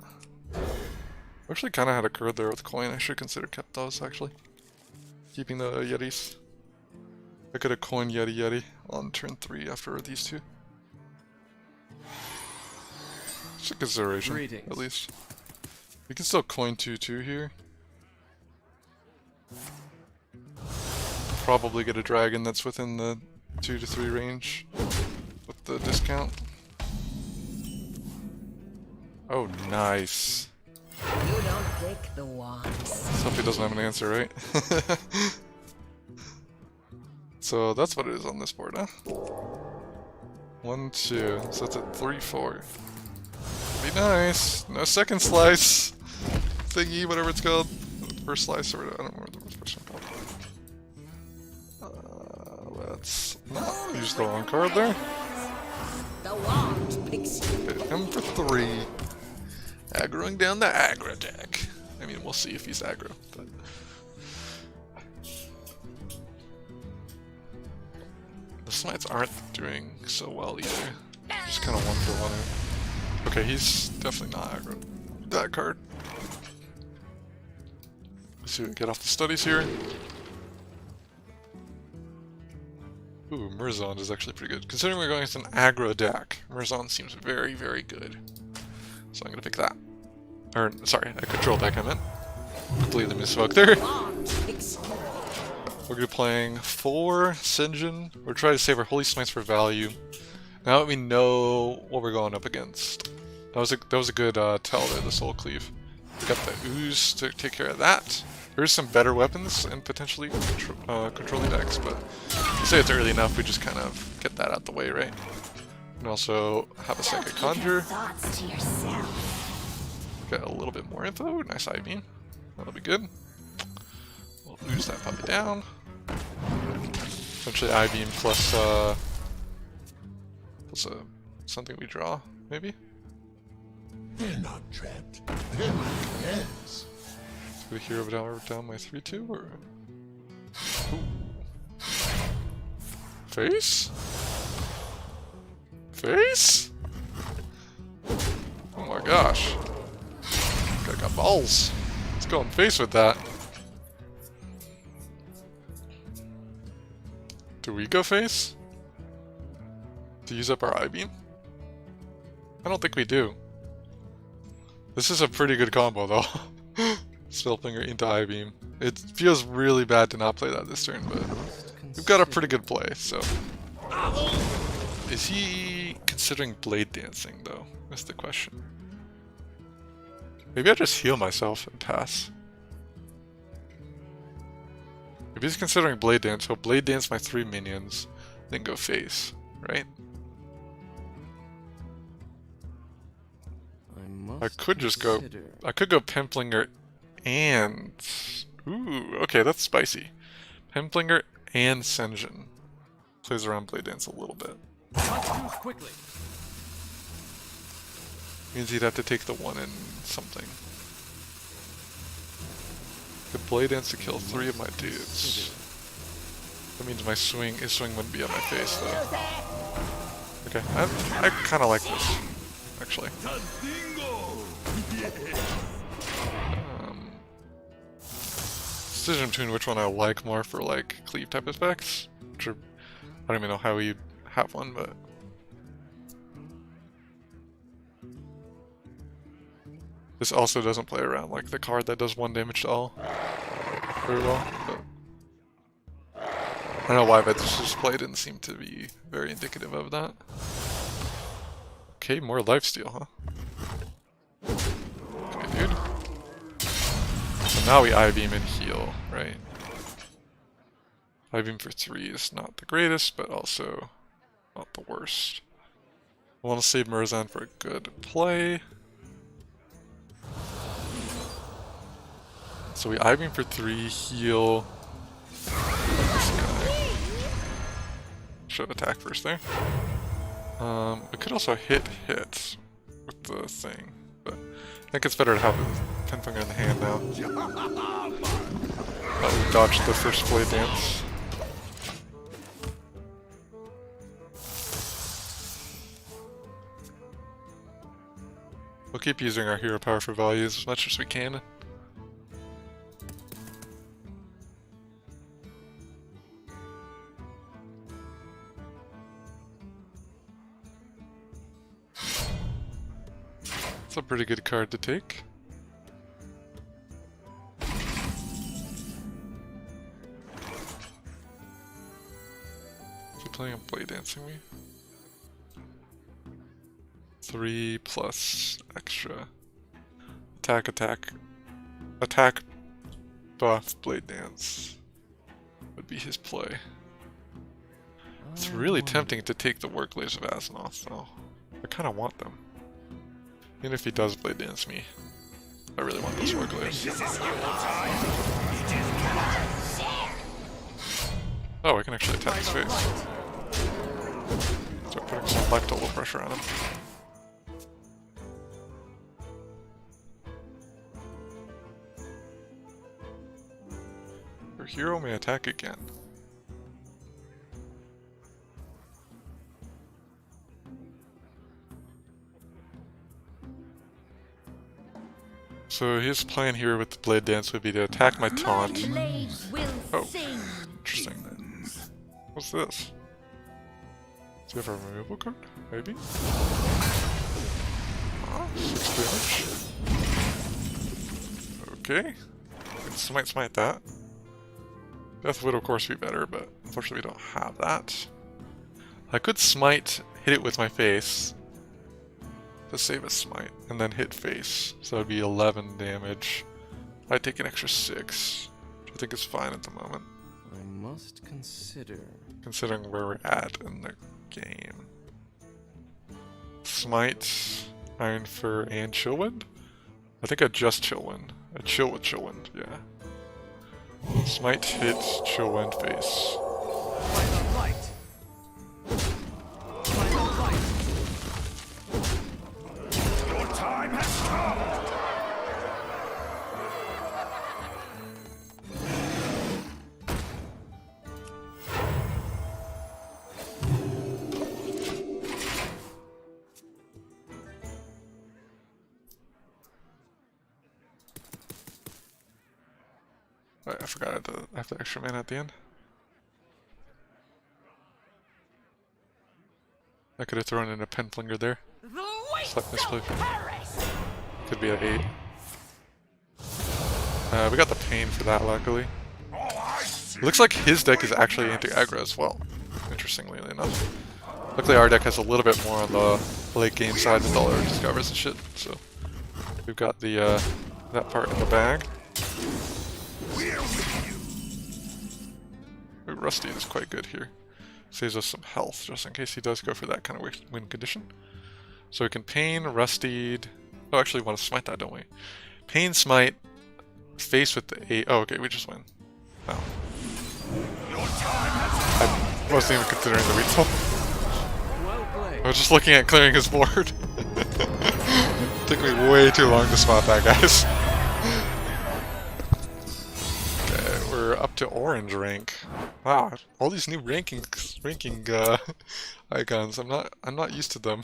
Actually kinda had a card there with coin. I should consider kept those actually. Keeping the Yetis. I could have coined Yeti on turn 3 after these two. It's a consideration, Greetings. at least. We can still coin 2/2 here. Probably get a dragon that's within the 2 to 3 range with the discount. Oh, nice. You don't pick the ones. Somebody doesn't have an answer, right? So that's what it is on this board, huh? 1, 2. So that's at 3, 4. Be nice. No second slice. Thingy, whatever it's called. First slice or whatever. I don't remember what the first one called. Let's not use the wrong card there. The wand picks you. Hit him for 3. Aggroing down the aggro deck. I mean, we'll see if he's aggro, but... The smites aren't doing so well either. Just kind of 1 for 1. Okay, he's definitely not aggro. That card. see what we get off the studies here. Ooh, Murzon is actually pretty good. Considering we're going with an aggro deck, Murzon seems very, very good. So I'm gonna pick that. Or, sorry, a control deck I meant. Completely misspoke there. We're gonna be playing 4 Sinjin. We're trying to save our Holy Smites for value. Now that we know what we're going up against. That was a good tell there, the Soul Cleave. We got the Ooze to take care of that. There's some better weapons and potentially controlling decks, but I say it's early enough, we just kind of get that out the way, right? And also have a Psychic Conjure. Thoughts to yourself. Get a little bit more info. Nice Eye Beam. That'll be good. We'll lose that puppy down. Essentially Eye Beam plus something we draw, maybe? They're not trapped. They're my friends. Do we hero down my 3-2 or? Ooh. Face? Face? Oh my gosh. Guy got balls. Let's go on face with that. Do we go face? To use up our Eye Beam? I don't think we do. This is a pretty good combo though. Spellfinger into Eye Beam. It feels really bad to not play that this turn, but we've got a pretty good play, so. Is he considering Blade Dancing though? That's the question. Maybe I just heal myself and pass. If he's considering Blade Dance, he'll Blade Dance my 3 minions, then go face, right? I could just go. I could go Pimplinger and. Ooh, okay, that's spicy. Pimplinger and Sinjin. Plays around Blade Dance a little bit. Quickly. Means he'd have to take the 1 in something. The Blade Dance to kill 3 of my dudes. That means my his swing wouldn't be on my face though. Okay, I kind of like this, actually. Decision between which one I like more for like cleave type effects. Which are, I don't even know how you have one, but this also doesn't play around like the card that does 1 damage to all very well. But I don't know why, but this display didn't seem to be very indicative of that. Okay, more lifesteal, huh? Okay, dude. So now we Eye Beam and heal, right? Eye Beam for 3 is not the greatest, but also not the worst. I want to save Murzon for a good play. So we Eye Beam for 3, heal. Should attack first there. We could also hit with the thing, but I think it's better to have a Pinfinger in the hand now. We dodged the first Blade Dance. We'll keep using our hero power for values as much as we can. It's a pretty good card to take. Is he playing on Blade Dancing me? 3 plus extra. Attack buff Blade Dance would be his play. It's really tempting to take the Workglaves of Azzinoth though. I kinda want them. Even if he does Blade Dance me, I really want those Workglaves. Oh, I can actually attack his face. Start putting some Lectol pressure on him. Your hero may attack again. So his plan here with the Blade Dance would be to attack my taunt. Blade will Oh. sing. Interesting. What's this? Do you have a removal card? Maybe? Ah, 6 damage. Okay. Smite that. Death would of course be better, but unfortunately we don't have that. I could smite, hit it with my face to save a smite, and then hit face. So that'd be 11 damage. I'd take an extra 6, which I think is fine at the moment, I must consider. considering where we're at in the game. Smite, Iron Fur, and Chillwind? I think I just Chillwind. I chill with Chillwind, yeah. Smite hit Chillwind face. By the light. By the light. Your time has come! I forgot I have the extra mana at the end. I could have thrown in a Penflinger there. The weight Slight misplay. Paris. Could be at 8. We got the Pain for that, luckily. Looks like his deck is actually anti-aggro as well, interestingly enough. Luckily our deck has a little bit more on the late game side with all our discovers and shit, so we've got the that part in the bag. Ooh, Rusty is quite good here. Saves us some health just in case he does go for that kind of win condition. So we can Pain, Rustied. Oh, actually we want to smite that, don't we? Pain, Smite, face with the 8. Oh, okay, we just win. Oh. I wasn't even considering the refill. Well played. I was just looking at clearing his board. Took me way too long to spot that, guys. Okay, we're up to orange rank. Wow, all these new ranking icons. I'm not used to them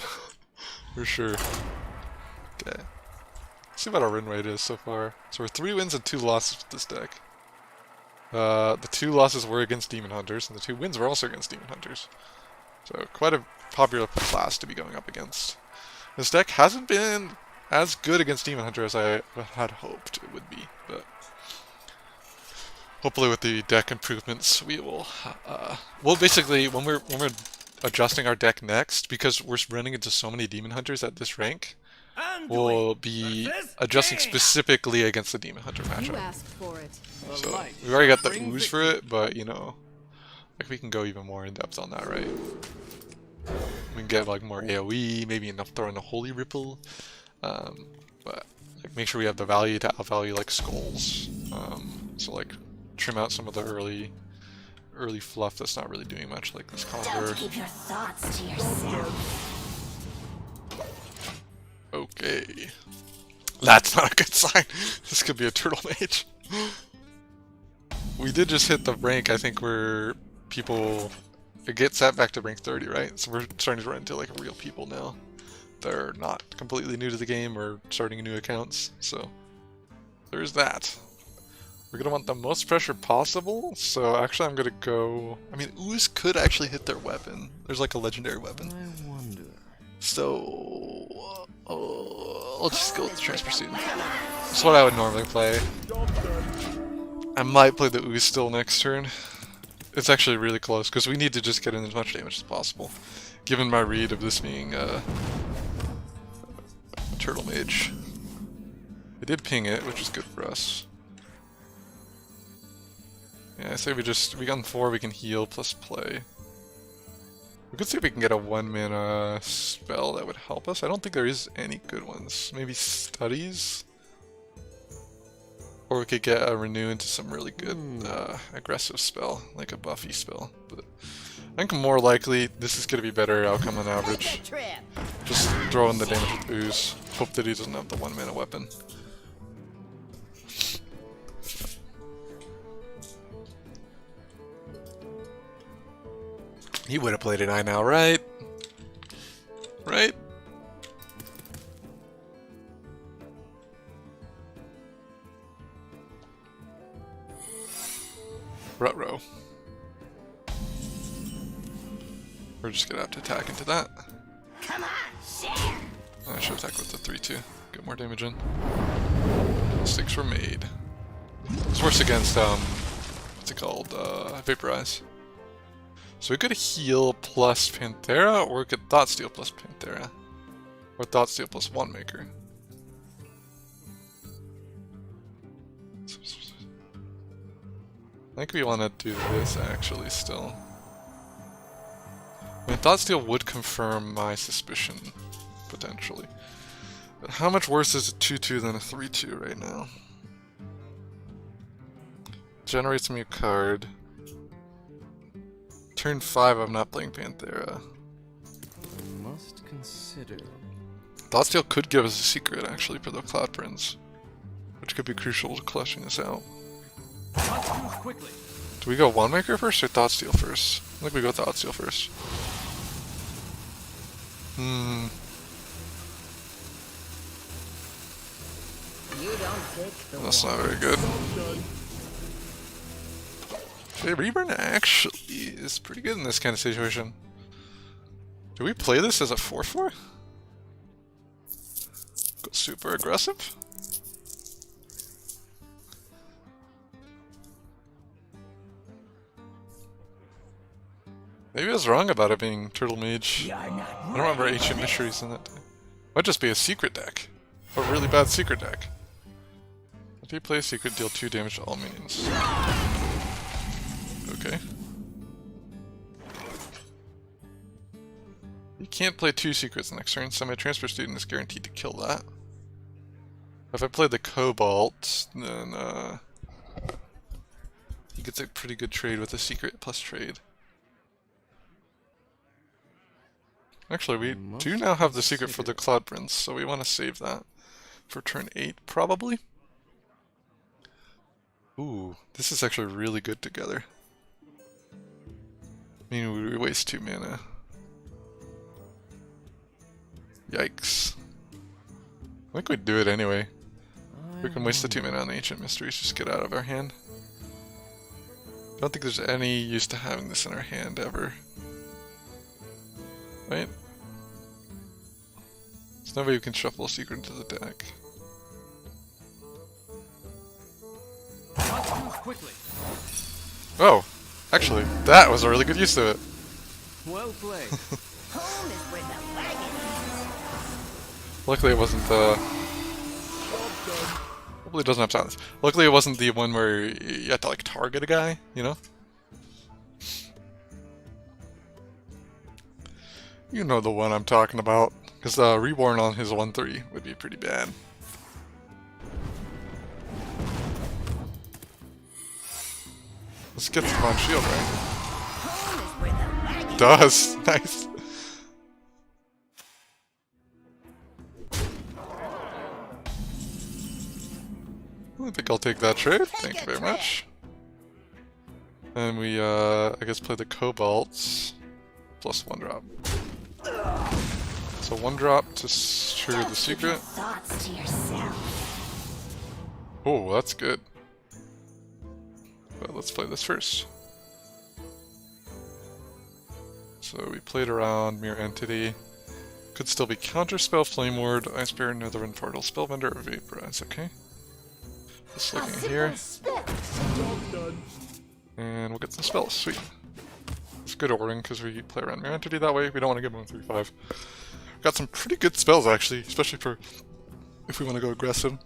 for sure. Okay. Let's see what our win rate is so far. So we're 3 wins and 2 losses with this deck. The 2 losses were against Demon Hunters, and the 2 wins were also against Demon Hunters. So quite a popular class to be going up against. This deck hasn't been as good against Demon Hunter as I had hoped it would be, but hopefully with the deck improvements we will. Well, basically when we're adjusting our deck next, because we're running into so many Demon Hunters at this rank, we'll be adjusting specifically against the Demon Hunter You matchup. asked for it. The So light. we've already got the Bring ooze for it, but you know, like we can go even more in depth on that, right? We can get like more AoE, maybe enough throw in a Holy Ripple, but like make sure we have the value to outvalue like skulls. So like trim out some of the early fluff that's not really doing much, like this Conjure. Don't keep your thoughts to yourself. Okay, that's not a good sign. This could be a Turtle Mage. We did just hit the rank, I think, where people... It gets set back to rank 30, right? So we're starting to run into like real people now. They're not completely new to the game or starting new accounts, so there's that. We're gonna want the most pressure possible, so actually I'm gonna go... I mean, Ooze could actually hit their weapon. There's like a legendary weapon. I wonder. So... I'll just go with the Transfer Student. That's what I would normally play. I might play the Ooze still next turn. It's actually really close, because we need to just get in as much damage as possible. Given my read of this being a Turtle Mage. They did ping it, which is good for us. Yeah, I say we got 4, we can heal plus play. We could see if we can get a 1 mana spell that would help us. I don't think there is any good ones. Maybe Studies? Or we could get a Renew into some really good aggressive spell, like a Buffy spell. But I think more likely this is going to be better outcome on average. Trip. Just throw in the damage with Ooze. Hope that he doesn't have the 1 mana weapon. He would have played an eye now, right? Right? We're just gonna have to attack into that. Come on, share. I should attack with the 3-2. Get more damage in. Mistakes were made. It's worse against, what's it called? Vaporize. So we could heal plus Panthera, or we could Thought Steal plus Panthera. Or Thought Steal plus Wand Maker. I think we want to do this actually still. I mean, Thought Steal would confirm my suspicion, potentially. But how much worse is a 2-2 than a 3-2 right now? Generates me a card. Turn 5, I'm not playing Panthera. I must consider. Thought Steal could give us a secret, actually, for the Cloud Prince. Which could be crucial to clutching us out. Must move quickly. Do we go Wand Maker first or Thought Steal first? I think we go Thought Steal first. You don't pick the That's not wand. very good. Okay, Reburn actually is pretty good in this kind of situation. Do we play this as a 4-4? Go super aggressive? Maybe I was wrong about it being Turtle Mage. I don't remember Ancient Mysteries in that day. Might just be a secret deck. A really bad secret deck. If you play a secret, deal 2 damage to all minions. Okay. You can't play 2 secrets next turn, so my transfer student is guaranteed to kill that. If I play the Cobalt, then he gets a pretty good trade with a secret plus trade. Actually, we do now have the secret for the Cloud Prince, so we want to save that for turn 8, probably. Ooh, this is actually really good together. I mean, we waste 2 mana. Yikes. I think we'd do it anyway. We can waste the 2 mana on the Ancient Mysteries, just get out of our hand. Don't think there's any use to having this in our hand ever. Right? There's no way you can shuffle a secret into the deck. Must move quickly. Oh! Actually, that was a really good use of it. Well played. Home is where the wagon is. Luckily it wasn't hopefully it doesn't have silence. Luckily it wasn't the one where you had to like target a guy, you know? You know the one I'm talking about. Because Reborn on his 1-3 would be pretty bad. Let's get some on shield, right? Home is where the wagon Does! Nice! I think I'll take that trade. Thank you very much. And we, I guess, play the Cobalts plus 1 drop. So 1 drop to trigger the secret. thoughts to yourself. Oh, that's good. But let's play this first. So we played around Mirror Entity. Could still be Counterspell, Flame Ward, Ice Bear, Netherwind Portal, Spellbender, or Vaporize, okay? Just looking at here. And we'll get some spells, sweet. It's good ordering because we play around Mirror Entity that way. We don't want to give them 3-5. Got some pretty good spells actually, especially for if we want to go aggressive.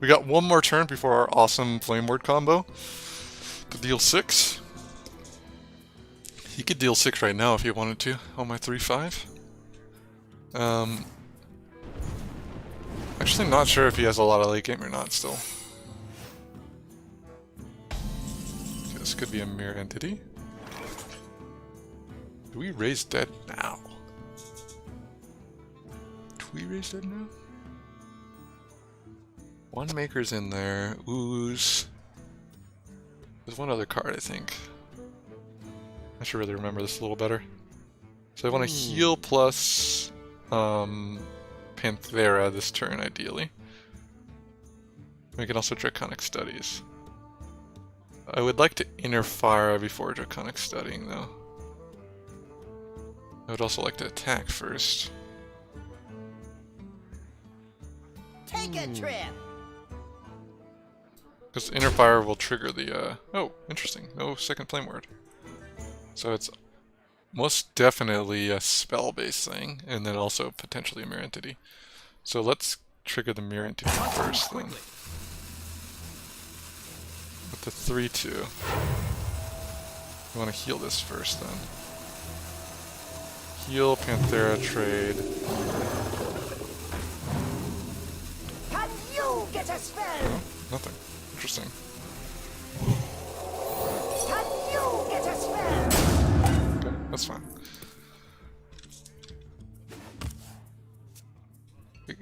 We got 1 more turn before our awesome Flame Ward combo to deal 6. He could deal 6 right now if he wanted to on my 3-5. Actually not sure if he has a lot of late game or not still. Okay, this could be a Mirror Entity. Do we raise dead now? Do we raise dead now? One Maker's in there. Ooze. There's one other card, I think. I should really remember this a little better. So I want to heal plus Panthera this turn, ideally. We can also Draconic Studies. I would like to Inner Fire before Draconic Studying, though. I would also like to attack first. Take a trip. Because Inner Fire will trigger the, oh, interesting. No second flame word. So it's most definitely a spell-based thing, and then also potentially a mirror entity. So let's trigger the mirror entity first, then. With the 3-2. We want to heal this first, then. Heal, Panthera, trade. Can you get a spell? Oh, nothing. Interesting. Can you get a spell? Okay, that's fine. We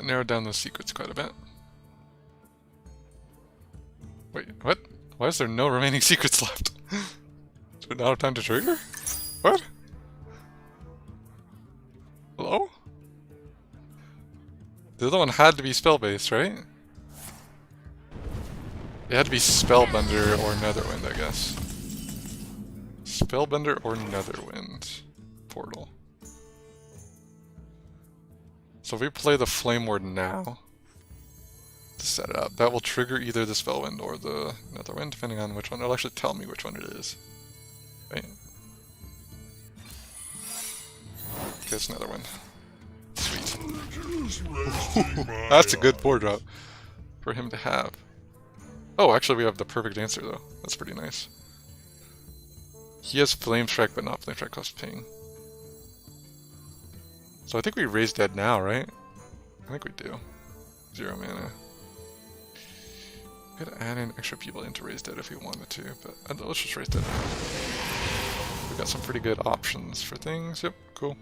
narrowed down the secrets quite a bit. Wait, what? Why is there no remaining secrets left? Do we not have time to trigger? What? Hello? The other one had to be spell-based, right? It had to be Spellbender or Netherwind, I guess. Spellbender or Netherwind portal. So if we play the Flame Ward now to set it up, that will trigger either the Spellwind or the Netherwind, depending on which one. It'll actually tell me which one it is. Right? Okay, it's Netherwind. Sweet. That's a good 4-drop for him to have. Oh, actually we have the perfect answer though. That's pretty nice. He has Flame Strike, but not Flame Strike costs ping. So I think we raise dead now, right? I think we do. 0 mana. Could add in extra people into raise dead if we wanted to, but let's just raise dead now. We've got some pretty good options for things. Yep, cool.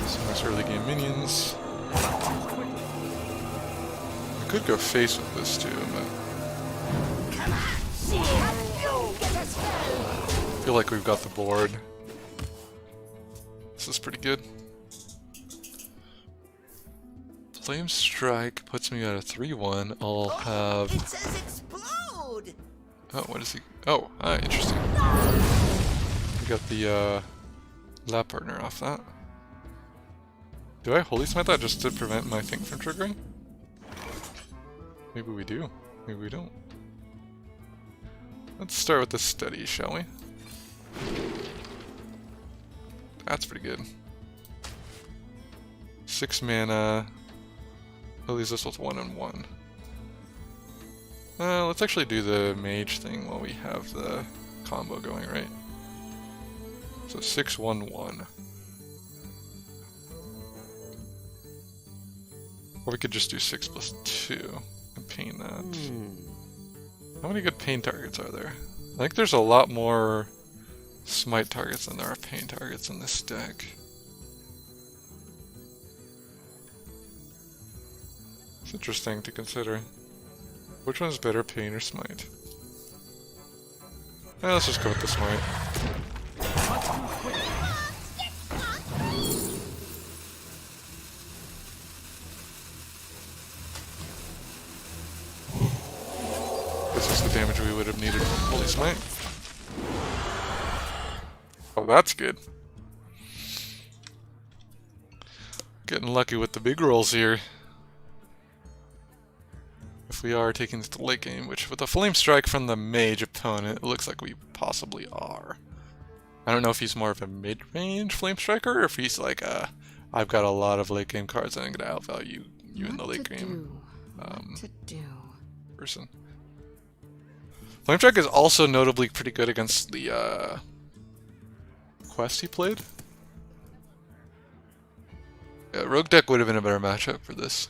Some nice early game minions. I could go face with this too, but I feel like we've got the board. This is pretty good. Flame Strike puts me at a 3-1. I'll have... It says explode. Oh, what is he? Oh, interesting. We got the lab partner off that. Do I Holy Smite that just to prevent my thing from triggering? Maybe we do. Maybe we don't. Let's start with the steady, shall we? That's pretty good. 6 mana. That leaves us with 1 and 1. Let's actually do the mage thing while we have the combo going, right? So 6, 1, 1. Or we could just do 6 plus 2 and pain that. How many good pain targets are there? I think there's a lot more smite targets than there are pain targets in this deck. It's interesting to consider. Which one's better, pain or smite? Let's just go with the smite. This is the damage we would have needed from Holy Smite. Oh, that's good. Getting lucky with the big rolls here. If we are taking this to late game, which with a Flame Strike from the mage opponent, it looks like we possibly are. I don't know if he's more of a mid-range Flame Striker, or if he's like a, I've got a lot of late game cards and I'm going to outvalue you in the late game person. Flame Strike is also notably pretty good against the quest he played. Yeah, Rogue deck would have been a better matchup for this.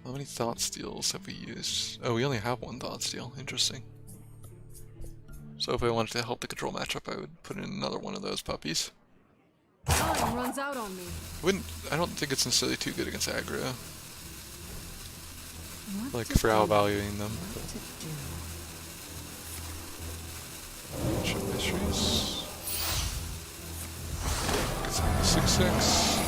How many Thought Steals have we used? Oh, we only have 1 Thought Steal. Interesting. So if I wanted to help the control matchup, I would put in another one of those puppies. Time runs out on me. I don't think it's necessarily too good against aggro. What Like to for do? outvaluing them. What to do? Ancient Mysteries. Gets 6/6.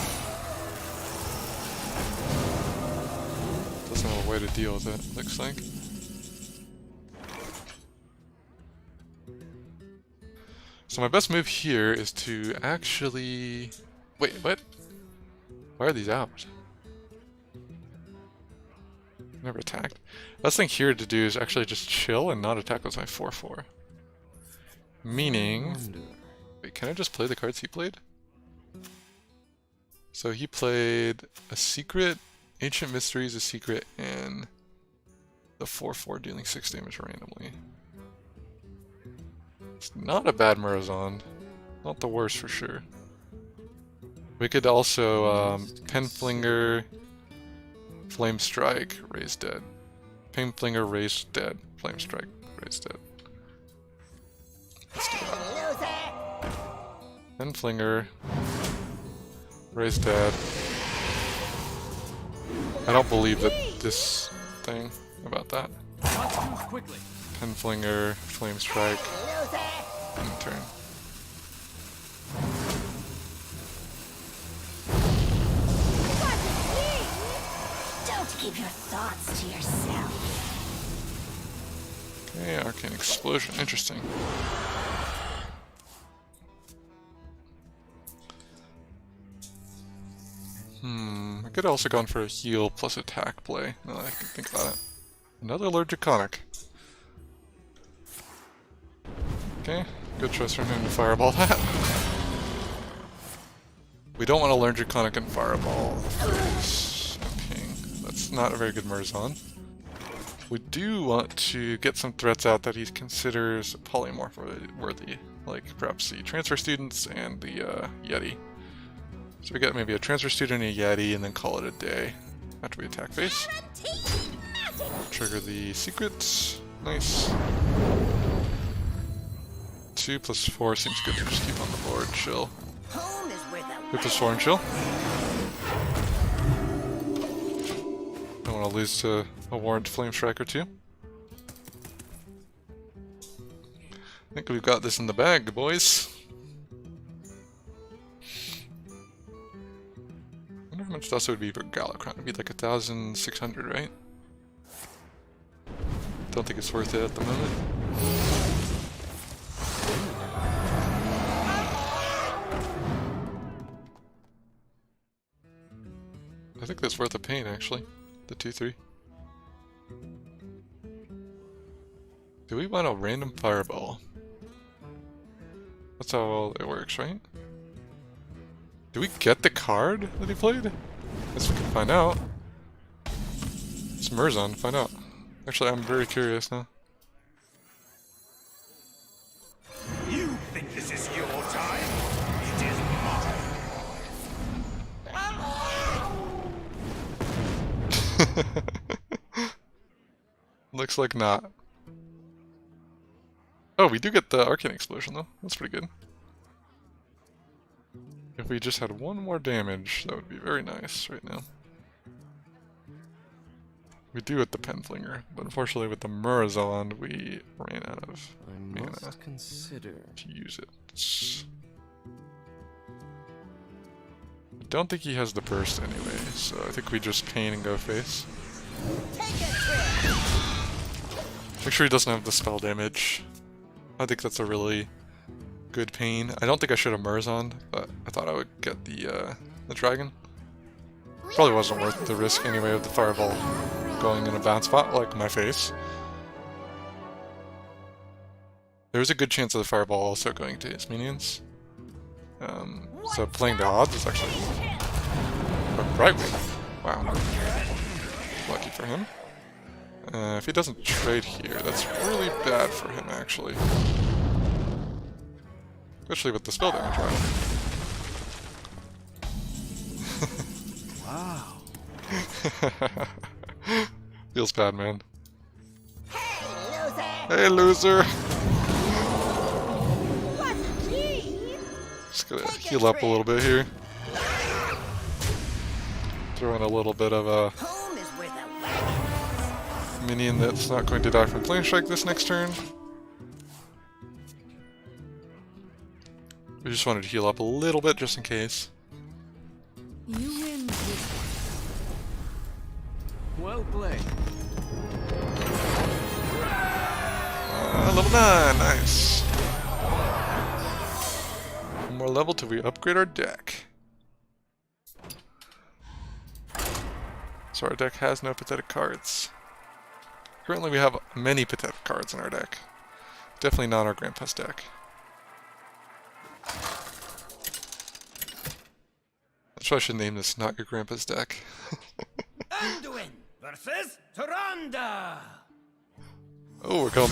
doesn't have a way to deal with it, looks like. So my best move here is to actually... Wait, what? Why are these out? Never attacked. Best thing here to do is actually just chill and not attack with my 4/4. Meaning... Wait, can I just play the cards he played? So he played a secret, Ancient Mysteries, a secret, and the 4/4 dealing 6 damage randomly. It's not a bad Murazond. Not the worst for sure. We could also Penflinger, Flame Strike, Raise Dead. Penflinger, Raise Dead, Flame Strike, Raise Dead. Let's do that. Penflinger, Raise Dead. I don't believe that this thing about that. Must choose quickly. Penflinger, Flame Strike, and turn. Don't keep your thoughts to yourself. Okay, Arcane Explosion, interesting. I could have also gone for a heal plus attack play, now that I can think about it. Another Lord Draconic. Okay, good choice from him to fireball that. We don't want to learn Draconic and fireball. Okay, that's not a very good Murazond. We do want to get some threats out that he considers polymorph worthy, like perhaps the transfer students and the Yeti. So we get maybe a transfer student and a Yeti and then call it a day after we attack base. Trigger the secrets. Nice. 2 plus 4 seems good to just keep on the board. Chill. 2 plus 4 and chill. Don't want to lose to a Warrant Flame Strike or 2. I think we've got this in the bag, boys. I wonder how much dust it would be for Galakrond. It'd be like 1,600, right? Don't think it's worth it at the moment. I think that's worth a pain, actually. The 2/3. Do we want a random fireball? That's how it works, right? Do we get the card that he played? Guess we can find out. It's Murazond, find out. Actually, I'm very curious now. You think this is your time? It is mine. Looks like not. Oh, we do get the Arcane Explosion though. That's pretty good. If we just had one more damage, that would be very nice right now. We do with the Penflinger, but unfortunately with the Murazond, we ran out of mana Consider. to use it. I don't think he has the burst anyway, so I think we just pain and go face. Make sure he doesn't have the spell damage. I think that's a really good pain. I don't think I should have Murazond, but I thought I would get the dragon. Probably wasn't worth the risk anyway of the fireball going in a bounce spot like my face. There's a good chance of the fireball also going to his minions. So playing the odds is actually right wing. Wow. Lucky for him. If he doesn't trade here, that's really bad for him actually. Especially with the spell damage right. Wow. Feels bad, man. Hey, loser! Just gonna heal up a little bit here. Throw in a little bit of a minion that's not going to die from Flame Strike this next turn. We just wanted to heal up a little bit just in case. You win this Well played. Level 9, nice. One more level till we upgrade our deck. So our deck has no pathetic cards. Currently we have many pathetic cards in our deck. Definitely not our grandpa's deck. That's why I should name this Not Your Grandpa's Deck. Anduin versus Tyrande. Oh, we're going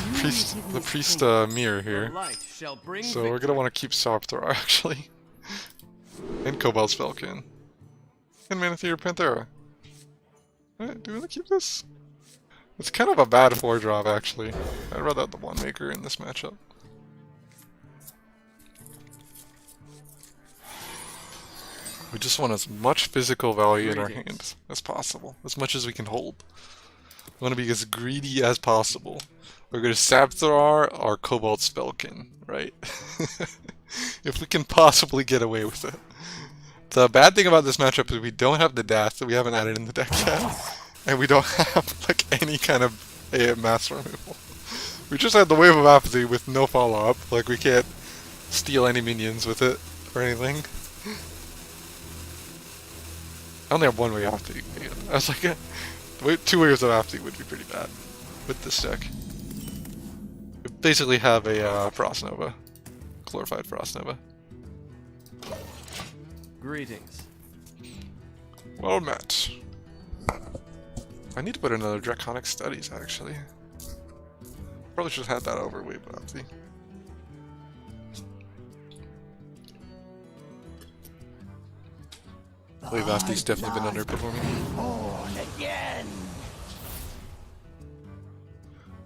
the priest mirror The here. light shall bring So we're gonna want to keep Sarpthor actually. And Cobalt Spellkin. And Mana Theater Panthera. Do we want to keep this? It's kind of a bad 4-drop actually. I'd rather have the Wand Maker in this matchup. We just want as much physical value in our hand as possible. As much as we can hold. We want to be as greedy as possible. We're going to Sarpthor our Cobalt Spellkin, right? If we can possibly get away with it. The bad thing about this matchup is we don't have the Death that we haven't added in the deck yet. And we don't have like any kind of mass removal. We just had the Wave of Apathy with no follow-up. Like we can't steal any minions with it or anything. I only have one Wave of Apathy. I was like, 2 waves of Apathy would be pretty bad with this deck. We basically have a Frost Nova. Glorified Frost Nova. Greetings. Well met. I need to put another Draconic Studies, actually. Probably should have had that over Wave of Apathy. Wave of Apathy's definitely been underperforming. Born again.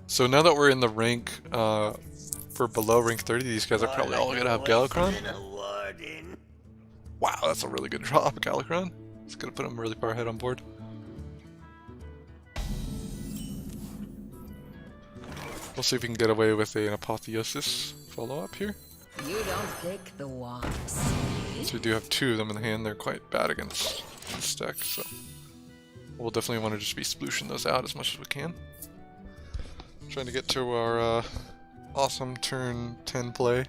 So now that we're in the rank for below rank 30, these guys are probably all gonna have Galakrond. Wow, that's a really good drop, Galakrond. It's gonna put him really far ahead on board. We'll see if we can get away with an Apotheosis follow-up here. You don't pick the ones. So we do have 2 of them in the hand. They're quite bad against this deck, so we'll definitely want to just be splooshing those out as much as we can. Trying to get to our awesome turn 10 play.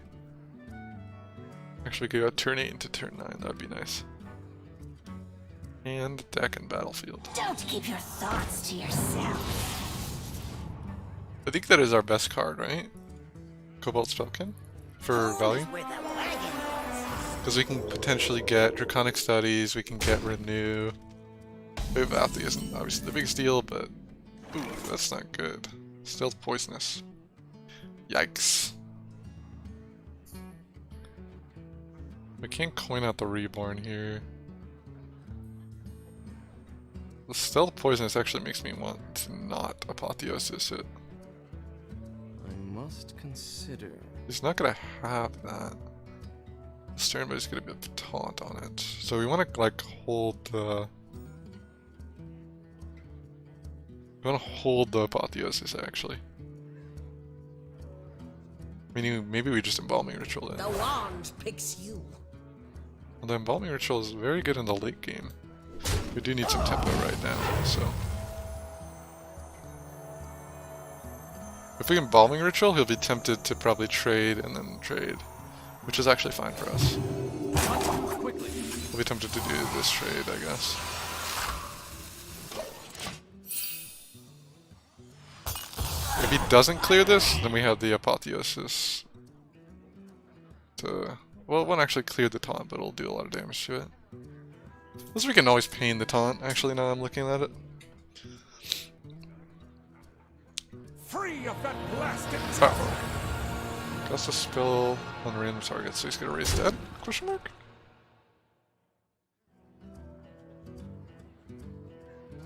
Actually, we could go turn 8 into turn 9. That'd be nice. And deck and battlefield. Don't keep your thoughts to yourself. I think that is our best card, right? Cobalt Spellkin for value. Where the wagon is. Because we can potentially get Draconic Studies, we can get Renew. Wave of Apathy isn't obviously the biggest deal, but ooh, that's not good. Stealth Poisonous. Yikes. We can't coin out the Reborn here. The Stealth Poisonous actually makes me want to not Apotheosis it. I must consider. He's not gonna have that this turn, but he's gonna be a taunt on it. So we want to like hold the. We want to hold the Apotheosis actually. Meaning maybe we just Embalming Ritual in. The wand picks you. Well, the Embalming Ritual is very good in the late game. We do need some tempo right now, so. If we Embalming Ritual, he'll be tempted to probably trade and then trade, which is actually fine for us. Quickly. He'll be tempted to do this trade, I guess. If he doesn't clear this, then we have the Apotheosis to... Well, it won't actually clear the taunt, but it'll do a lot of damage to it. Plus we can always pain the taunt, actually, now I'm looking at it. Free of that blasted Uh-oh. Cast a spell on random target, so he's gonna raise dead? Question mark?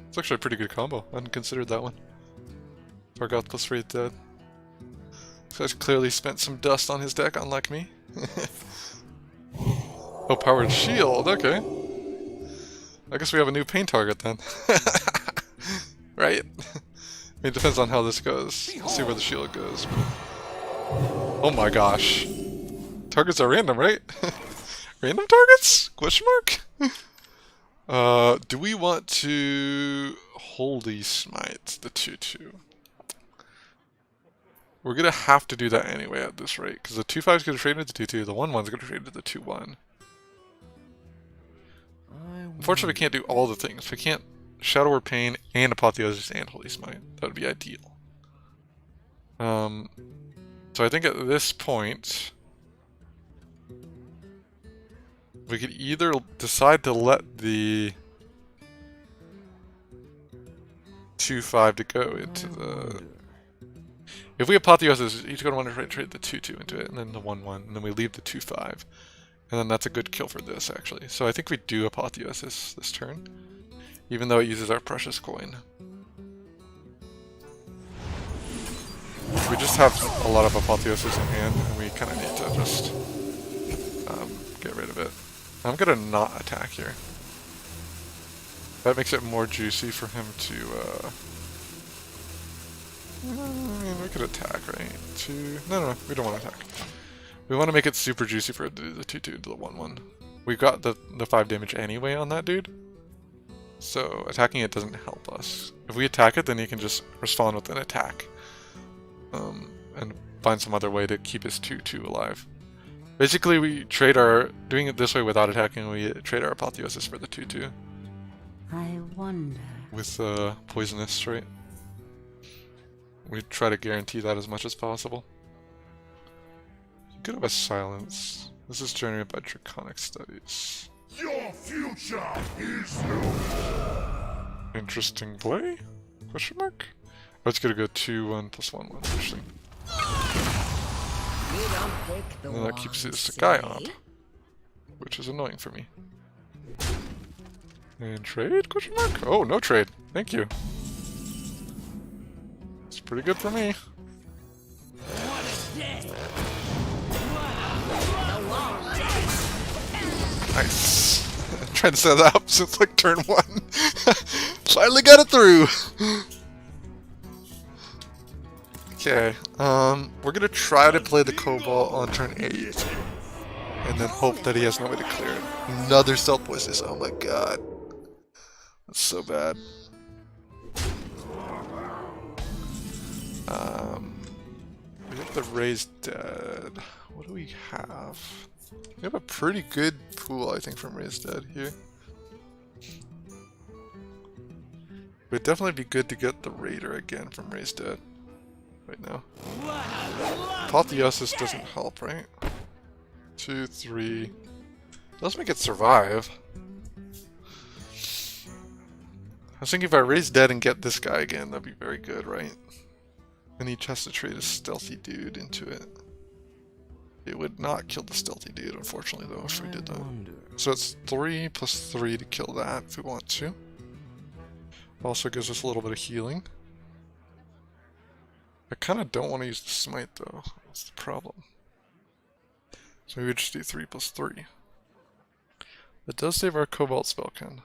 It's actually a pretty good combo. I hadn't considered that one. Targot plus raise dead. This guy's clearly spent some dust on his deck, unlike me. Oh, powered shield, okay. I guess we have a new pain target then. Right? I mean, it depends on how this goes. We'll see where the shield goes. But... Oh my gosh. Targets are random, right? Random targets? Question mark? Do we want to Holy Smite the 2/2? We're gonna have to do that anyway at this rate, because the 2/5 is gonna trade into 2/2, the 1/1 is gonna trade into the 2/1. Unfortunately, we can't do all the things. We can't Shadow Word Pain and Apotheosis and Holy Smite. That would be ideal. So I think at this point, we could either decide to let the 2/5 to go into the... If we Apotheosis, each going to want to trade the 2/2 into it, and then the 1/1, and then we leave the 2/5. And then that's a good kill for this, actually. So I think we do Apotheosis this turn, even though it uses our precious coin. We just have a lot of Apotheosis in hand, and we kind of need to just get rid of it. I'm going to not attack here. That makes it more juicy for him to... I mean, we could attack, right? No, we don't want to attack. We want to make it super juicy for it to do the 2/2 to the 1/1. We've got the 5 damage anyway on that dude, so attacking it doesn't help us. If we attack it, then he can just respond with an attack, and find some other way to keep his 2/2 alive. Basically, we trade our... Doing it this way without attacking, we trade our Apotheosis for the 2/2. I wonder. With Poisonous, right? We try to guarantee that as much as possible. You could have a Silence. This is generated by Draconic Studies. Your future is no. Interesting play? Question mark? Oh, it's gonna go 2/1 plus 1/1. Interesting. We don't pick the And that keeps ones, this guy say. up, which is annoying for me. And trade? Question mark? Oh, no trade. Thank you. It's pretty good for me. Nice. I'm trying to set that up since like turn 1. Finally got it through. Okay, we're gonna try to play the Cobalt on turn 8, and then hope that he has no way to clear it. Another Stealth Poisonous, oh my god. That's so bad. We have the Raised Dead. What do we have? We have a pretty good pool, I think, from Raised Dead here. It would definitely be good to get the Raider again from Raised Dead right now. Apotheosis doesn't help, right? 2, 3. Does make it survive. I was thinking if I raise Dead and get this guy again, that'd be very good, right? And each has to trade a stealthy dude into it. It would not kill the stealthy dude, unfortunately, though, if we did that. So it's 3 plus 3 to kill that if we want to. Also gives us a little bit of healing. I kind of don't want to use the Smite, though. That's the problem. So we would just do 3 plus 3. That does save our Cobalt Spellkin.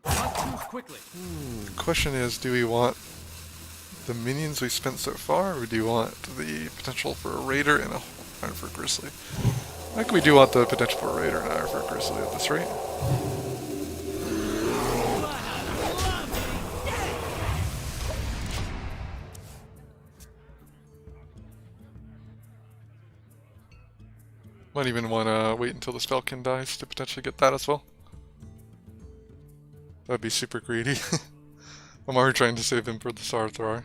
Not too quickly. The question is, do we want the minions we spent so far, or do you want the potential for a Raider and a Ironfur Grizzly? I think we do want the potential for a Raider and an Ironfur Grizzly at this rate. Might even want to wait until the Spellkin dies to potentially get that as well. That'd be super greedy. I'm already trying to save him for the Sarthar.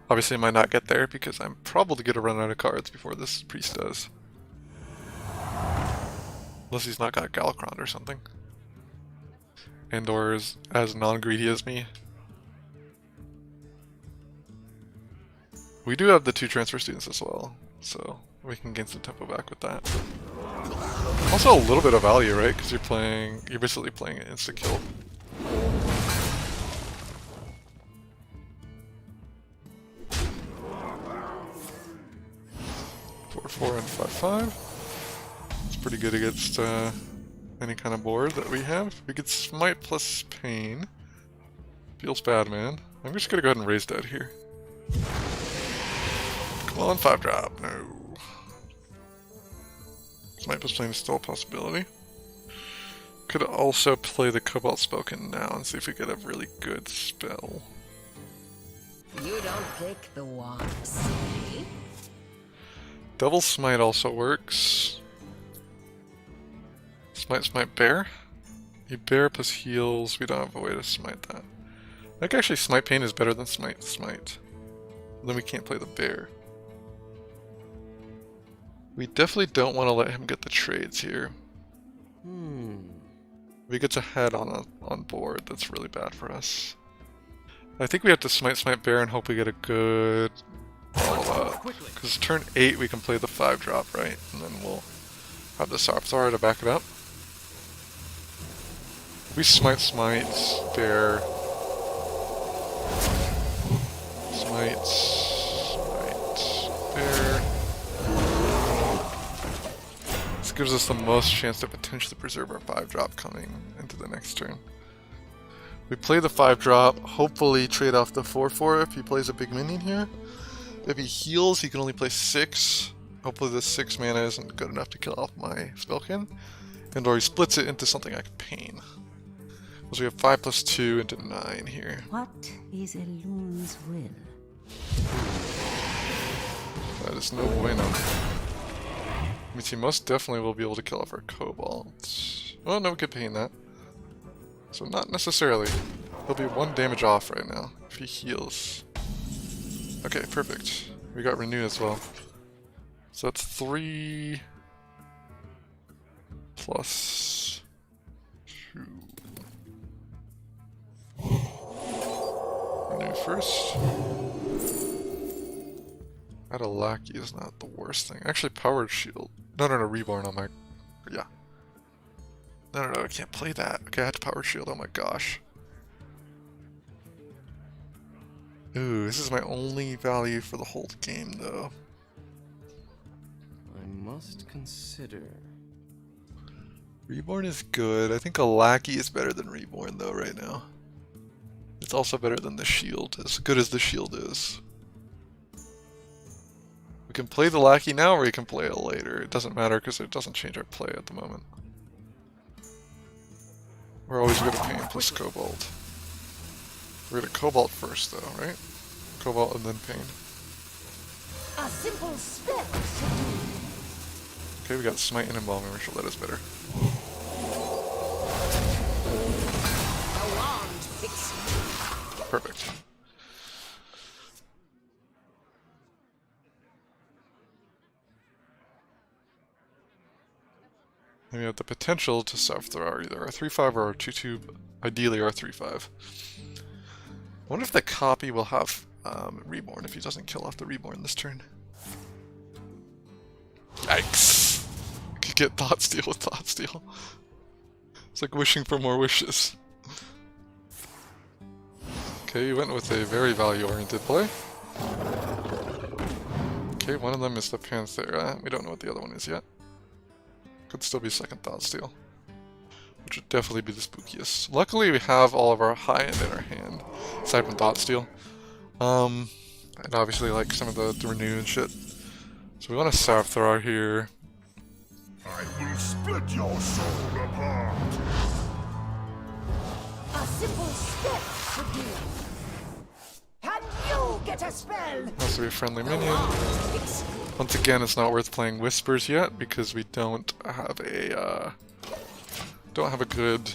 Obviously I might not get there because I'm probably going to run out of cards before this priest does. Unless he's not got Galakrond or something. And or is as non-greedy as me. We do have the 2 transfer students as well, so we can gain some tempo back with that. Also a little bit of value, right? Because you're basically playing an insta-kill. Four and 5/5. It's pretty good against any kind of board that we have. We could Smite plus Pain. Feels bad, man. I'm just gonna go ahead and raise Dead here. Come on, 5-drop. No. Smite plus Pain is still a possibility. Could also play the Cobalt Spoken now and see if we get a really good spell. You don't pick the ones, eh? Double Smite also works. Smite Bear? You bear plus heals, we don't have a way to smite that. I think actually Smite Pain is better than Smite. Then we can't play the bear. We definitely don't want to let him get the trades here. If he gets a head on board, that's really bad for us. I think we have to Smite Bear and hope we get a good follow-up. Because turn 8 we can play the 5-drop, right? And then we'll have the Sarpthar to back it up. We Smite Bear. Smite Bear. This gives us the most chance to potentially preserve our 5-drop coming into the next turn. We play the 5-drop, hopefully trade off the 4/4 if he plays a big minion here. If he heals, he can only play 6. Hopefully the 6 mana isn't good enough to kill off my Spellkin. And or he splits it into something like Pain. So we have 5 plus 2 into 9 here. What is Elun's will? That is no bueno. Means he most definitely will be able to kill off our Cobalt. Oh no, we could Pain that. So not necessarily. He'll be 1 damage off right now if he heals. Okay, perfect. We got Renew as well. So that's 3 plus 2. Renew first. Add a Lackey is not the worst thing. Actually, Powered Shield. No, Reborn on my... Yeah. No, I can't play that. Okay, I had to Power Shield, oh my gosh. Ooh, this is my only value for the whole game, though. I must consider. Reborn is good. I think a Lackey is better than Reborn, though, right now. It's also better than the Shield, as good as the Shield is. We can play the Lackey now, or we can play it later. It doesn't matter, because it doesn't change our play at the moment. We're always going to Pain plus Cobalt. We're going to Cobalt first, though, right? Cobalt and then Pain. A simple spell. Okay, we got Smite and Embalming, which will let us better. The wand fits me. Perfect. And we have the potential to self-throw either our 3/5 or our 2/2, ideally our 3/5. I wonder if the copy will have Reborn if he doesn't kill off the Reborn this turn. Yikes! I could get Thought Steal with Thought Steal. It's like wishing for more wishes. Okay, you went with a very value-oriented play. Okay, one of them is the Panthera. We don't know what the other one is yet. Could still be second Thought Steal, which would definitely be the spookiest. Luckily, we have all of our high-end in our hand, aside from Thought Steal. And obviously, like, some of the Renew and shit. So we want to Sarpthar here. I will split your soul apart. A simple step should do. Can you get a spell? Has to be a friendly minion. Fix me. Once again, it's not worth playing Whispers yet because we don't have a good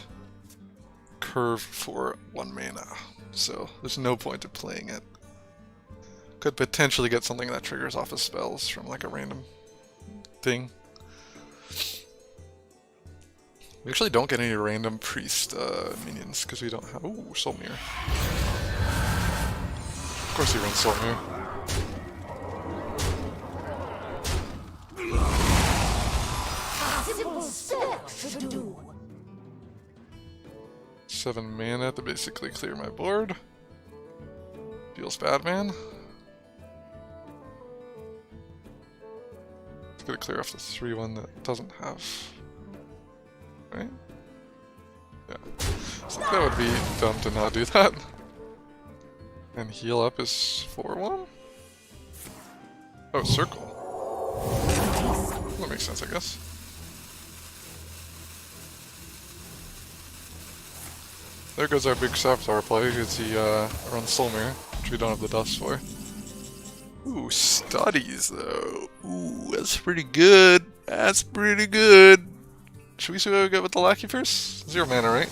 curve for 1 mana. So there's no point in playing it. Could potentially get something that triggers off of spells from like a random thing. We actually don't get any random priest minions because we don't have. Ooh, Soul Mirror. Of course, he runs Soul Mirror. A simple spell should do. 7 mana to basically clear my board. Feels bad, man. It's gonna clear off the 3-1 that doesn't have. Right? Yeah. So that would be dumb to not do that. And heal up is 4-1? Oh, circle. That makes sense, I guess. There goes our big Savitar play, because he runs Soulmere, which we don't have the dust for. Ooh, studies though. Ooh, that's pretty good. That's pretty good. Should we see what we get with the Lackey first? 0 mana, right?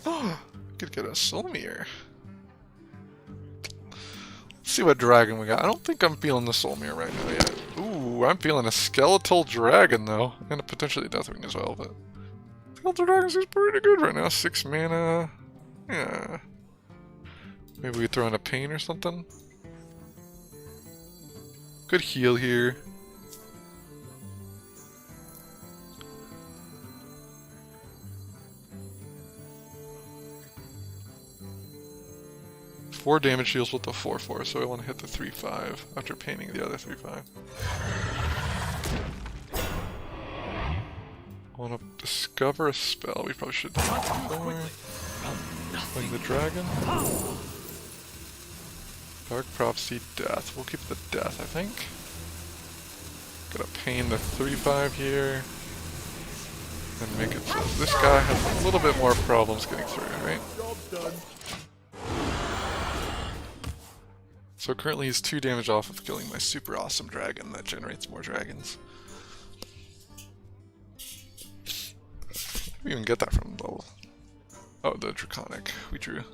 Oh, could get a Soulmere. Let's see what dragon we got. I don't think I'm feeling the Soulmere right now yet. Ooh, I'm feeling a Skeletal Dragon though. And a potentially Deathwing as well, but Skeletal Dragon is pretty good right now. 6 mana. Yeah. Maybe we throw in a Pain or something. Good heal here. Four damage deals with the 4/4, so I want to hit the 3/5 after painting the other 3/5. I want to discover a spell. We probably should do that. Playing the dragon. Dark Prophecy, Death. We'll keep the Death, I think. Gotta pain the 3/5 here. And make it so this guy has a little bit more problems getting through, right? So currently he's 2 damage off of killing my super awesome dragon that generates more dragons. We even get that from level. Oh, the Draconic we drew.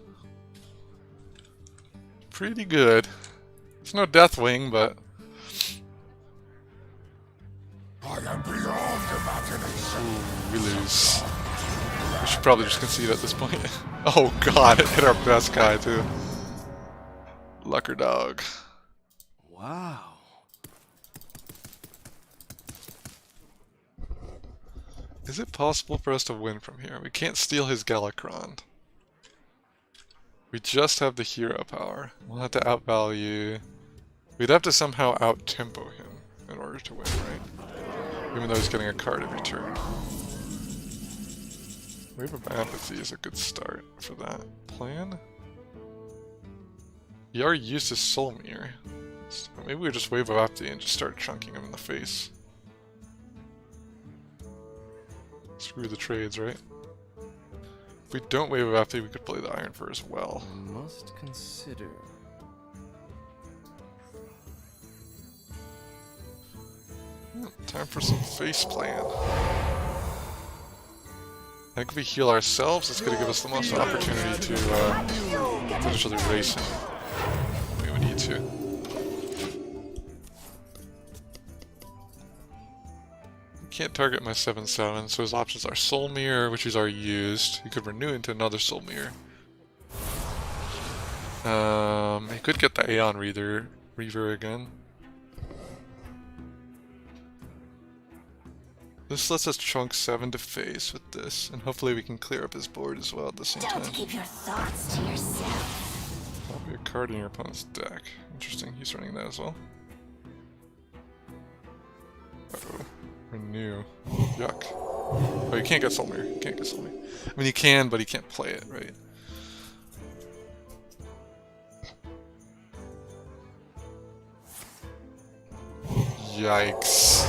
Pretty good. It's no Deathwing, but I am beyond imagination. ooh, we lose. We should probably just concede at this point. Oh god, it hit our best guy too. Lucker Dog. Wow. Is it possible for us to win from here? We can't steal his Galakrond. We just have the hero power. We'll have to outvalue. We'd have to somehow out-tempo him in order to win, right? Even though he's getting a card every turn. Wave of Apathy is a good start for that plan. He already used his Soulmere. So maybe we just Wave of Apathy and just start chunking him in the face. Screw the trades, right? If we don't Wave of Apathy, we could play the Iron Fur as well. I must consider. Time for some face plan. I think if we heal ourselves, it's going to give us the most opportunity to potentially race him. We would need to. Can't target my 7/7, so his options are Soulmere, which he's already used. He could renew into another Soulmere. He could get the Aeon Reaver again. This lets us chunk 7 to face with this, and hopefully we can clear up his board as well at the same Don't time. keep your thoughts to yourself. That'll be a card in your opponent's deck. Interesting, he's running that as well. Uh-oh. Renew. Yuck. Oh, you can't get Soulmere. You can't get Soulmere. I mean, you can, but he can't play it, right? Yikes.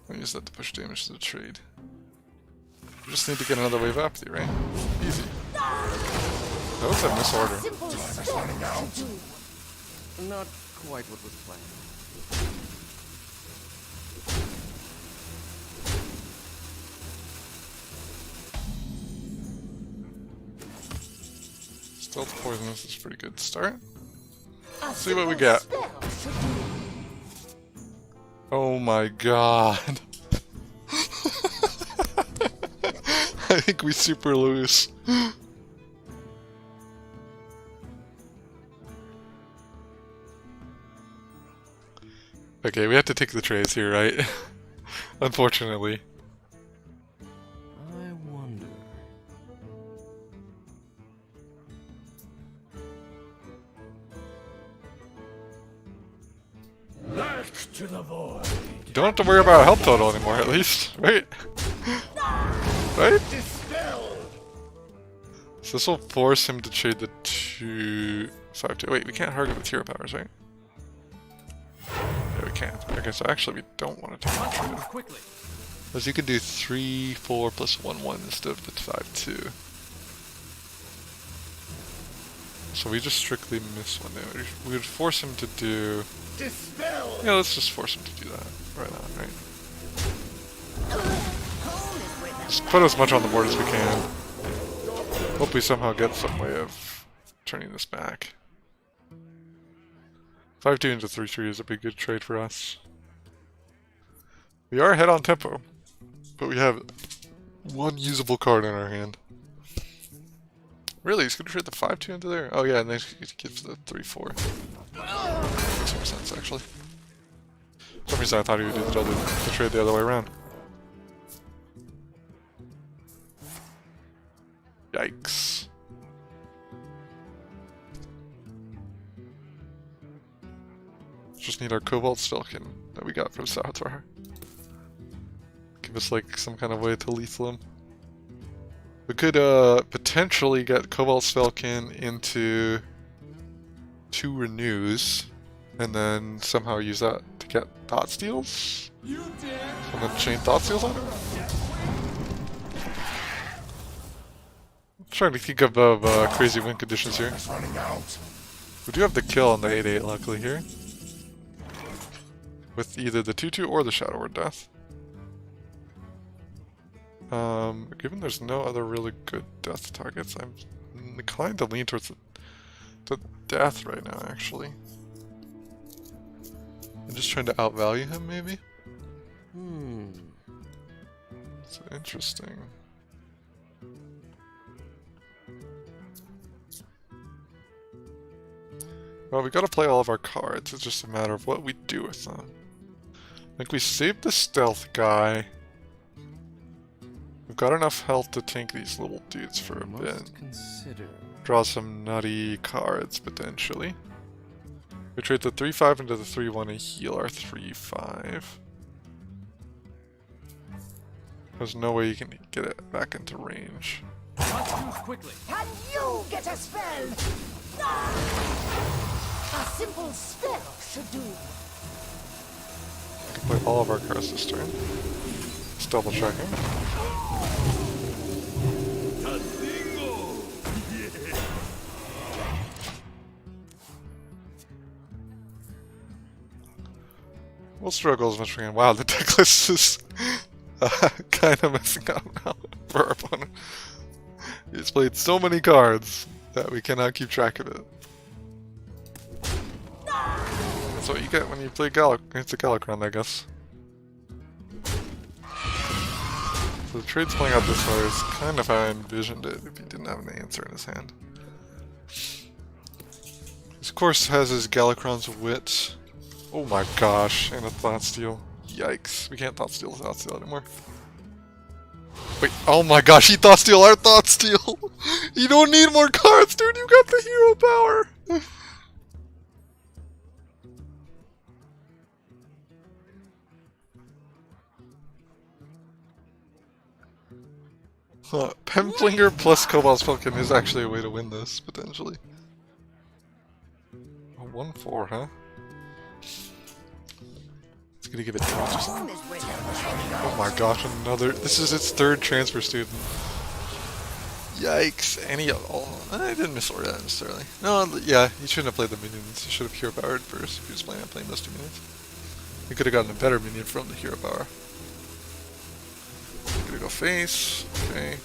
I use that to push damage to the trade. We just need to get another Wave Apathy, right? Easy. That was a misorder. Simple spell to do. Not quite what was planned. Stealth Poisonous is a pretty good start. A See what we simple got. spell should do. Oh my god. I think we super lose. Okay, we have to take the trades here, right? Unfortunately. I wonder. Back to the void. Don't have to worry about health total anymore, at least, right? Right? So this will force him to trade the 2/5/2. Wait, we can't target with hero powers, right? Yeah, we can't. Okay, so actually we don't want to take the trade. Quickly. Because you can do 3-4 plus 1-1 instead of the 5-2. So we just strictly miss one there. We would force him to do... Dispel! Yeah, let's just force him to do that right now, right? Just put as much on the board as we can. Hope we somehow get some way of turning this back. 5-2 into 3-3 is a big good trade for us. We are ahead on tempo, but we have one usable card in our hand. Really? He's gonna trade the 5-2 into there? Oh yeah, and then he gives the 3-4. Makes more sense, actually. For some reason I thought he would do the trade the other way around. Yikes. Just need our Cobalt Stalkin that we got from Sahatar. Give us like some kind of way to lethal him. We could potentially get Cobalt Stalkin into 2 renews, and then somehow use that to get Thought Steals? And then chain Thought Steals on it? I'm trying to think of crazy win conditions here. Running out. We do have the kill on the 8-8 luckily here. With either the 2-2 or the Shadow Word Death. Given there's no other really good death targets, I'm inclined to lean towards the death right now, actually. I'm just trying to outvalue him, maybe? It's interesting. Well, we gotta play all of our cards, it's just a matter of what we do with them. I think we saved the stealth guy. We've got enough health to tank these little dudes for a bit. Consider. Draw some nutty cards, potentially. We trade the 3-5 into the 3-1 and heal our 3-5. There's no way you can get it back into range. Quickly. Can you get a spell? A simple spell should do. We can play all of our cards this turn. Just double checking. We'll struggle as much as we can. Wow, the deck list is kind of messing up now for our opponent. He's played so many cards that we cannot keep track of it. That's what you get when you play it's a Galakrond, I guess. So the trade's playing out this way is kind of how I envisioned it if he didn't have an answer in his hand. He of course has his Galakrond's Wit. Oh my gosh, and a Thought Steal. Yikes, we can't Thought Steal without Steal anymore. Wait, oh my gosh, he Thought Steal our Thought Steal! You don't need more cards, dude, you got the hero power! Pemflinger plus Cobalt Stalkin is actually a way to win this, potentially. A 1-4, huh? It's gonna give it damage or something. Oh my gosh, another. This is its 3rd transfer student. Yikes. And I didn't misorder that necessarily. No, yeah, he shouldn't have played the minions. He should have hero powered first if he was planning on playing those 2 minions. He could have gotten a better minion from the hero power. Gonna go face. Okay.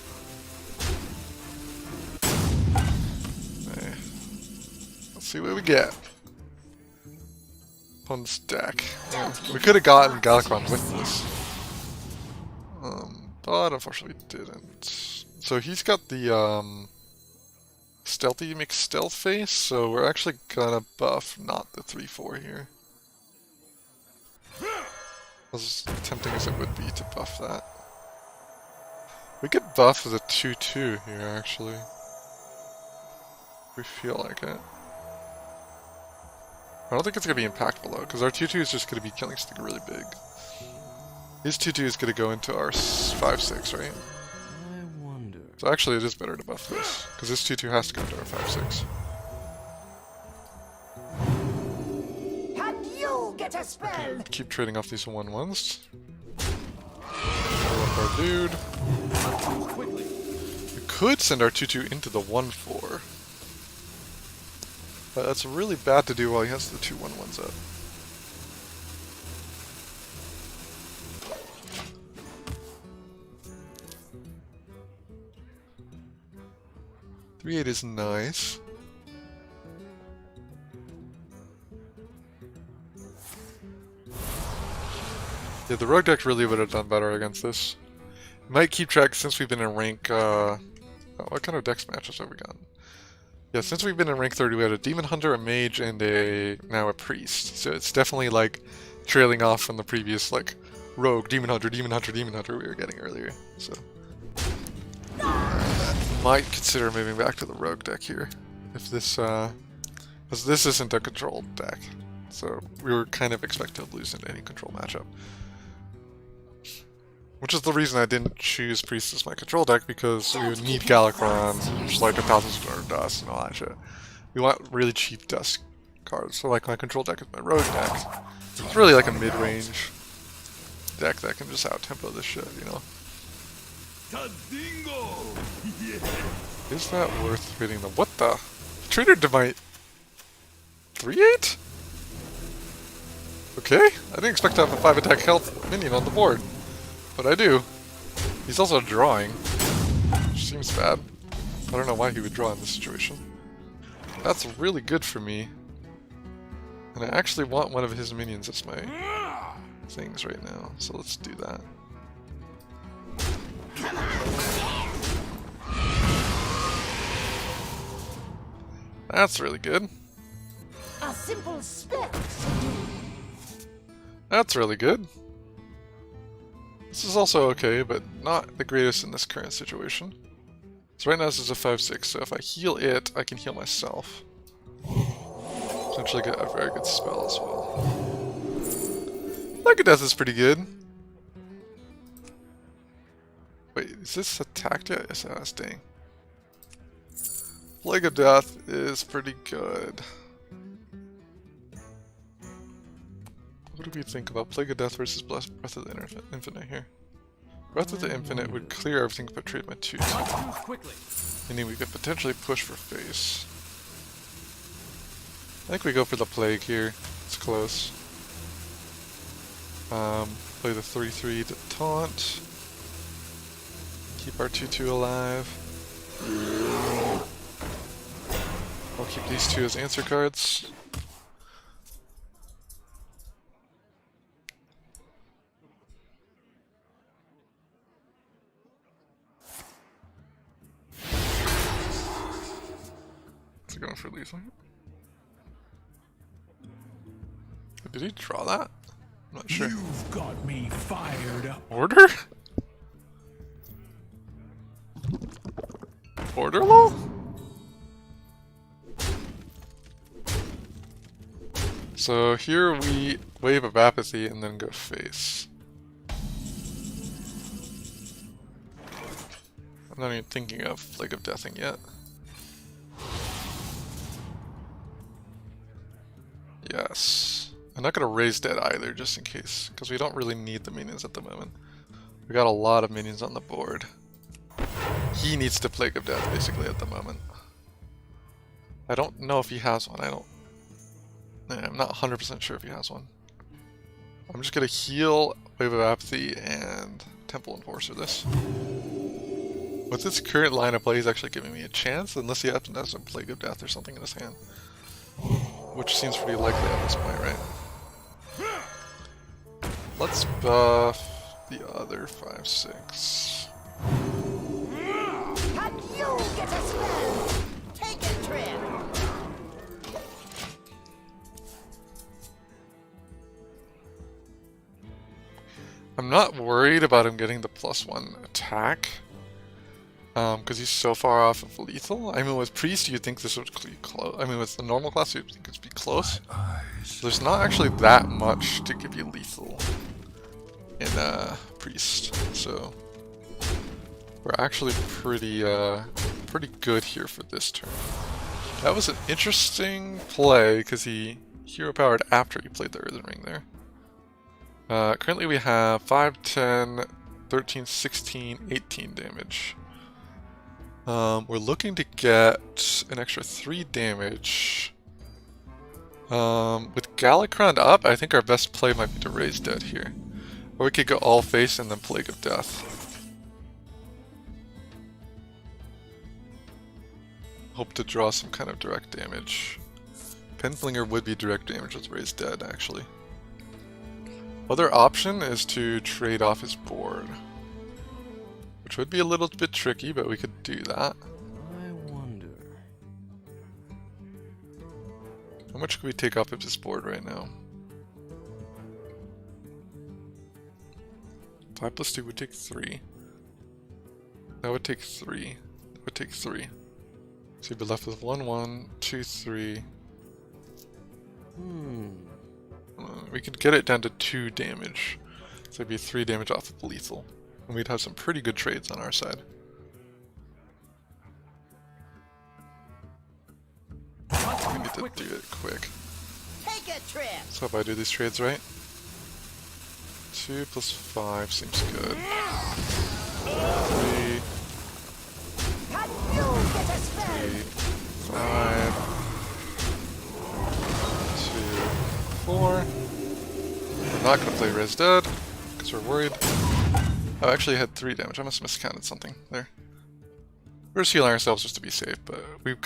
Let's see what we get. Opponent's deck. Yeah, we could have gotten Galakrond with this. But unfortunately we didn't. So he's got the stealthy mixed stealth face, so we're actually gonna buff not the 3-4 here. As tempting as it would be to buff that. We could buff the 2-2 here, actually. If we feel like it. I don't think it's going to be impactful, though, because our 2-2 is just going to be killing something really big. His 2-2 is going to go into our 5-6, right? I wonder. So actually it is better to buff this, because this 2-2 has to go into our 5-6. Can you get a spell? Keep trading off these 1-1s. dude. Quickly. We could send our 2-2 into the 1-4. But that's really bad to do while he has the 2-1-1s up. Three-8 is nice. Yeah, the rogue deck really would have done better against this. Might keep track since we've been in rank, oh, what kind of dex matches have we gotten? Yeah, since we've been in rank 30, we had a Demon Hunter, a Mage, and now a Priest. So it's definitely, like, trailing off from the previous, like, Rogue, Demon Hunter, Demon Hunter, Demon Hunter we were getting earlier. So might consider moving back to the Rogue deck here. If this, because this isn't a controlled deck. So we were kind of expected to lose in any control matchup. Which is the reason I didn't choose Priest as my control deck, because we would need Galakrond, just like 1,000 Star Dust and all that shit. We want really cheap dust cards, so like my control deck is my Rogue deck. It's really like a mid-range deck that can just out-tempo this shit, you know? Is that worth hitting them? What the? Trader Divite 3-8? Okay, I didn't expect to have a 5 attack health minion on the board. But I do. He's also drawing, which seems bad. I don't know why he would draw in this situation. That's really good for me. And I actually want one of his minions as my things right now, so let's do that. That's really good. A simple spell. That's really good. This is also okay, but not the greatest in this current situation. So right now this is a 5-6, so if I heal it, I can heal myself. Potentially get a very good spell as well. Plague of Death is pretty good. Wait, is this attacked yet? Yes, it has, dang. Plague of Death is pretty good. What do we think about Plague of Death versus Breath of the Infinite here? Breath of the Infinite would clear everything but trade my 2-2. Quickly. Meaning we could potentially push for face. I think we go for the Plague here. It's close. Play the 3-3 to taunt. Keep our 2-2 alive. I'll keep these two as answer cards. Is he going for lethal? Did he draw that? I'm not sure. You've got me fired up. Order? Order law? So here we Wave of Apathy and then go face. I'm not even thinking of Plague of Deathing yet. Yes. I'm not going to raise Dead either, just in case, because we don't really need the minions at the moment. We got a lot of minions on the board. He needs to Plague of Death, basically, at the moment. I don't know if he has one. I'm not 100% sure if he has one. I'm just going to heal Wave of Apathy and Temple Enforcer this. With this current line of play, he's actually giving me a chance, unless he happens to have some Plague of Death or something in his hand. Which seems pretty likely at this point, right? Let's buff the other 5-6. Can you get a spell? Take a trip. I'm not worried about him getting the +1 attack. Because he's so far off of lethal. I mean, with Priest, you'd think this would be close. I mean, with the normal class, you'd think it'd be close. There's not actually that much to give you lethal in Priest, so we're actually pretty good here for this turn. That was an interesting play because he hero powered after he played the Earthen Ring there. Currently we have 5, 10, 13, 16, 18 damage. We're looking to get an extra 3 damage. With Galakrond up, I think our best play might be to raise dead here. Or we could go all face and then Plague of Death. Hope to draw some kind of direct damage. Penflinger would be direct damage with raised dead, actually. Other option is to trade off his board. Which would be a little bit tricky, but we could do that. I wonder. How much could we take off of his board right now? 5 plus 2 would take 3. That would take 3. That would take 3. So you'd be left with 1, 1, 2, 3. We could get it down to 2 damage. So it'd be 3 damage off of lethal. And we'd have some pretty good trades on our side. We need to do it quick. Take a trip. So if I do these trades right, 2 plus 5 seems good. 3, Can you get a spell? 5, 2, 4. We're not gonna play Res Dead because we're worried. Oh, I actually had 3 damage. I must have miscounted something there. We're just healing ourselves just to be safe, but we've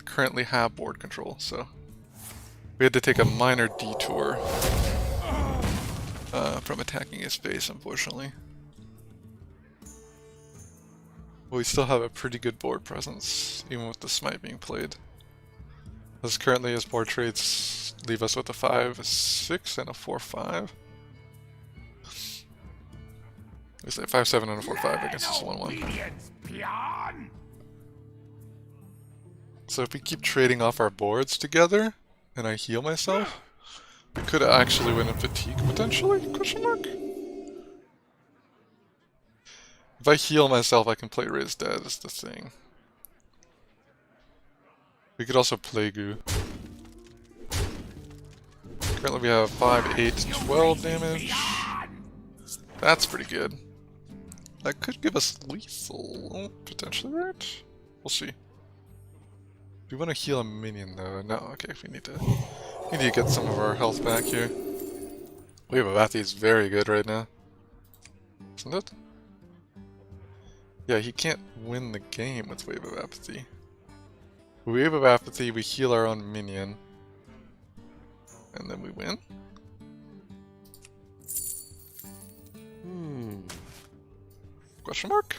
currently have board control, so we had to take a minor detour from attacking his base, unfortunately. But we still have a pretty good board presence, even with the smite being played. As currently his board trades leave us with a 5, a 6, and a 4, 5. We say 5, 7, and a 4, 5 against this 1, 1. Obedience, peon! So if we keep trading off our boards together, and I heal myself, we could actually win in fatigue, potentially? Question mark? If I heal myself, I can play Raise Dead is the thing. We could also play Goo. Currently we have 5, 8, 12 damage. That's pretty good. That could give us lethal, potentially, right? We'll see. Do we want to heal a minion though? No, okay, we need to get some of our health back here. Wave of Apathy is very good right now. Isn't it? Yeah, he can't win the game with Wave of Apathy. Wave of Apathy, we heal our own minion. And then we win? Question mark?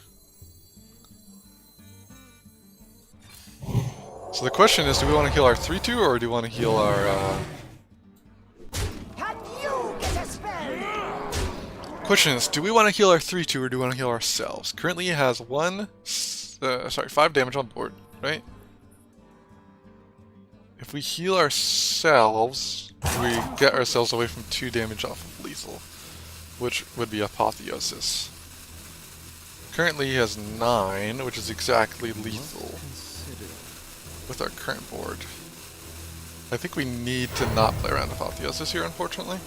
So the question is, do we want to heal our 3-2 or do we want to heal our, Can you get a spell? Question is, do we want to heal our 3-2 or do we want to heal ourselves? Currently he has 5 damage on board, right? If we heal ourselves, we get ourselves away from 2 damage off of lethal, which would be Apotheosis. Currently he has 9, which is exactly lethal with our current board. I think we need to not play around Apotheosis here, unfortunately.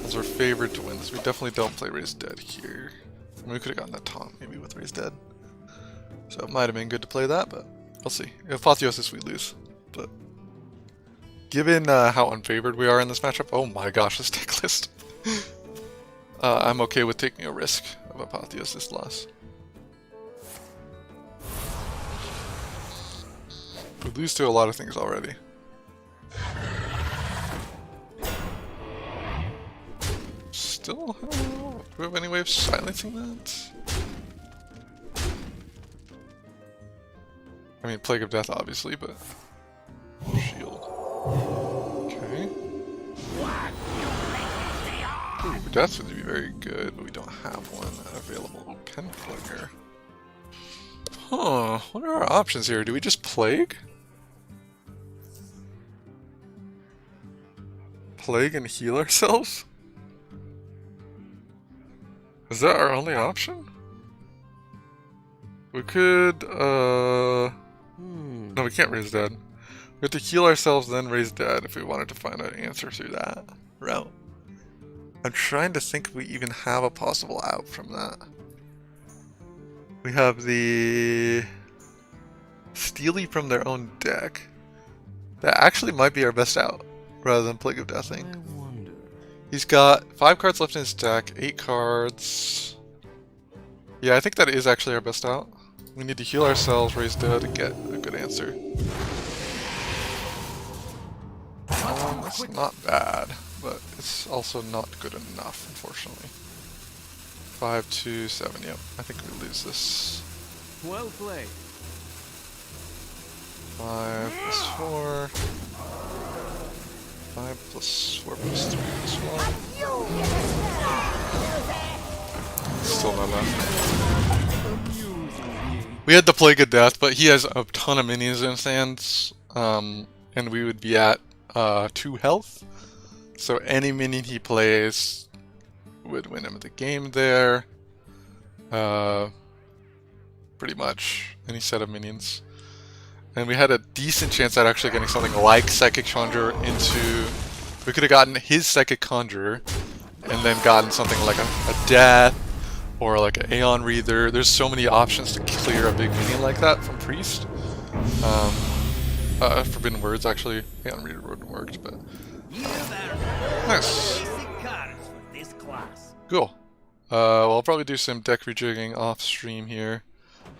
As we're favored to win this. We definitely don't play Raise Dead here. I mean, we could have gotten that taunt maybe with Raise Dead. So it might have been good to play that, but we'll see. Apotheosis we lose. But given how unfavored we are in this matchup, oh my gosh, this deck list. I'm okay with taking a risk of Apotheosis loss. We lose to a lot of things already. Still, do we have any way of silencing that? I mean, Plague of Death, obviously, but shield. Okay. Ooh, Death would be very good, but we don't have one available. Penflinger. Huh, what are our options here? Do we just Plague? Plague and heal ourselves? Is that our only option? We could, No, we can't Raise Dead. We have to heal ourselves, then Raise Dead if we wanted to find an answer through that route. I'm trying to think if we even have a possible out from that. We have the Steely from their own deck. That actually might be our best out, rather than Plague of Deathing. I wonder. He's got 5 cards left in his deck, 8 cards. Yeah, I think that is actually our best out. We need to heal ourselves, raise dead, and get a good answer. It's not bad, but it's also not good enough, unfortunately. 5, 2, 7, yep. I think we lose this. Well played. 5 plus 4. 5 plus 4 plus 3 plus 1. You get a spell. Still not enough. We had the Plague of Death, but he has a ton of minions in his hands, and we would be at 2 health. So any minion he plays would win him the game there. Pretty much any set of minions. And we had a decent chance at actually getting something like Psychic Conjurer into... We could have gotten his Psychic Conjurer and then gotten something like a Death or like an Aeon Reader. There's so many options to clear a big minion like that from Priest. Forbidden Words actually. Aeon Reader wouldn't have worked, but... nice. Cool. Well, I'll probably do some deck rejigging off stream here.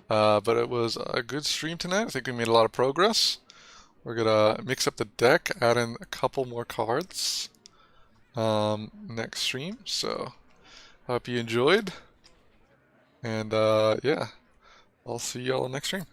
But it was a good stream tonight. I think we made a lot of progress. We're gonna mix up the deck, add in a couple more cards next stream. So, hope you enjoyed. And yeah, I'll see y'all next stream.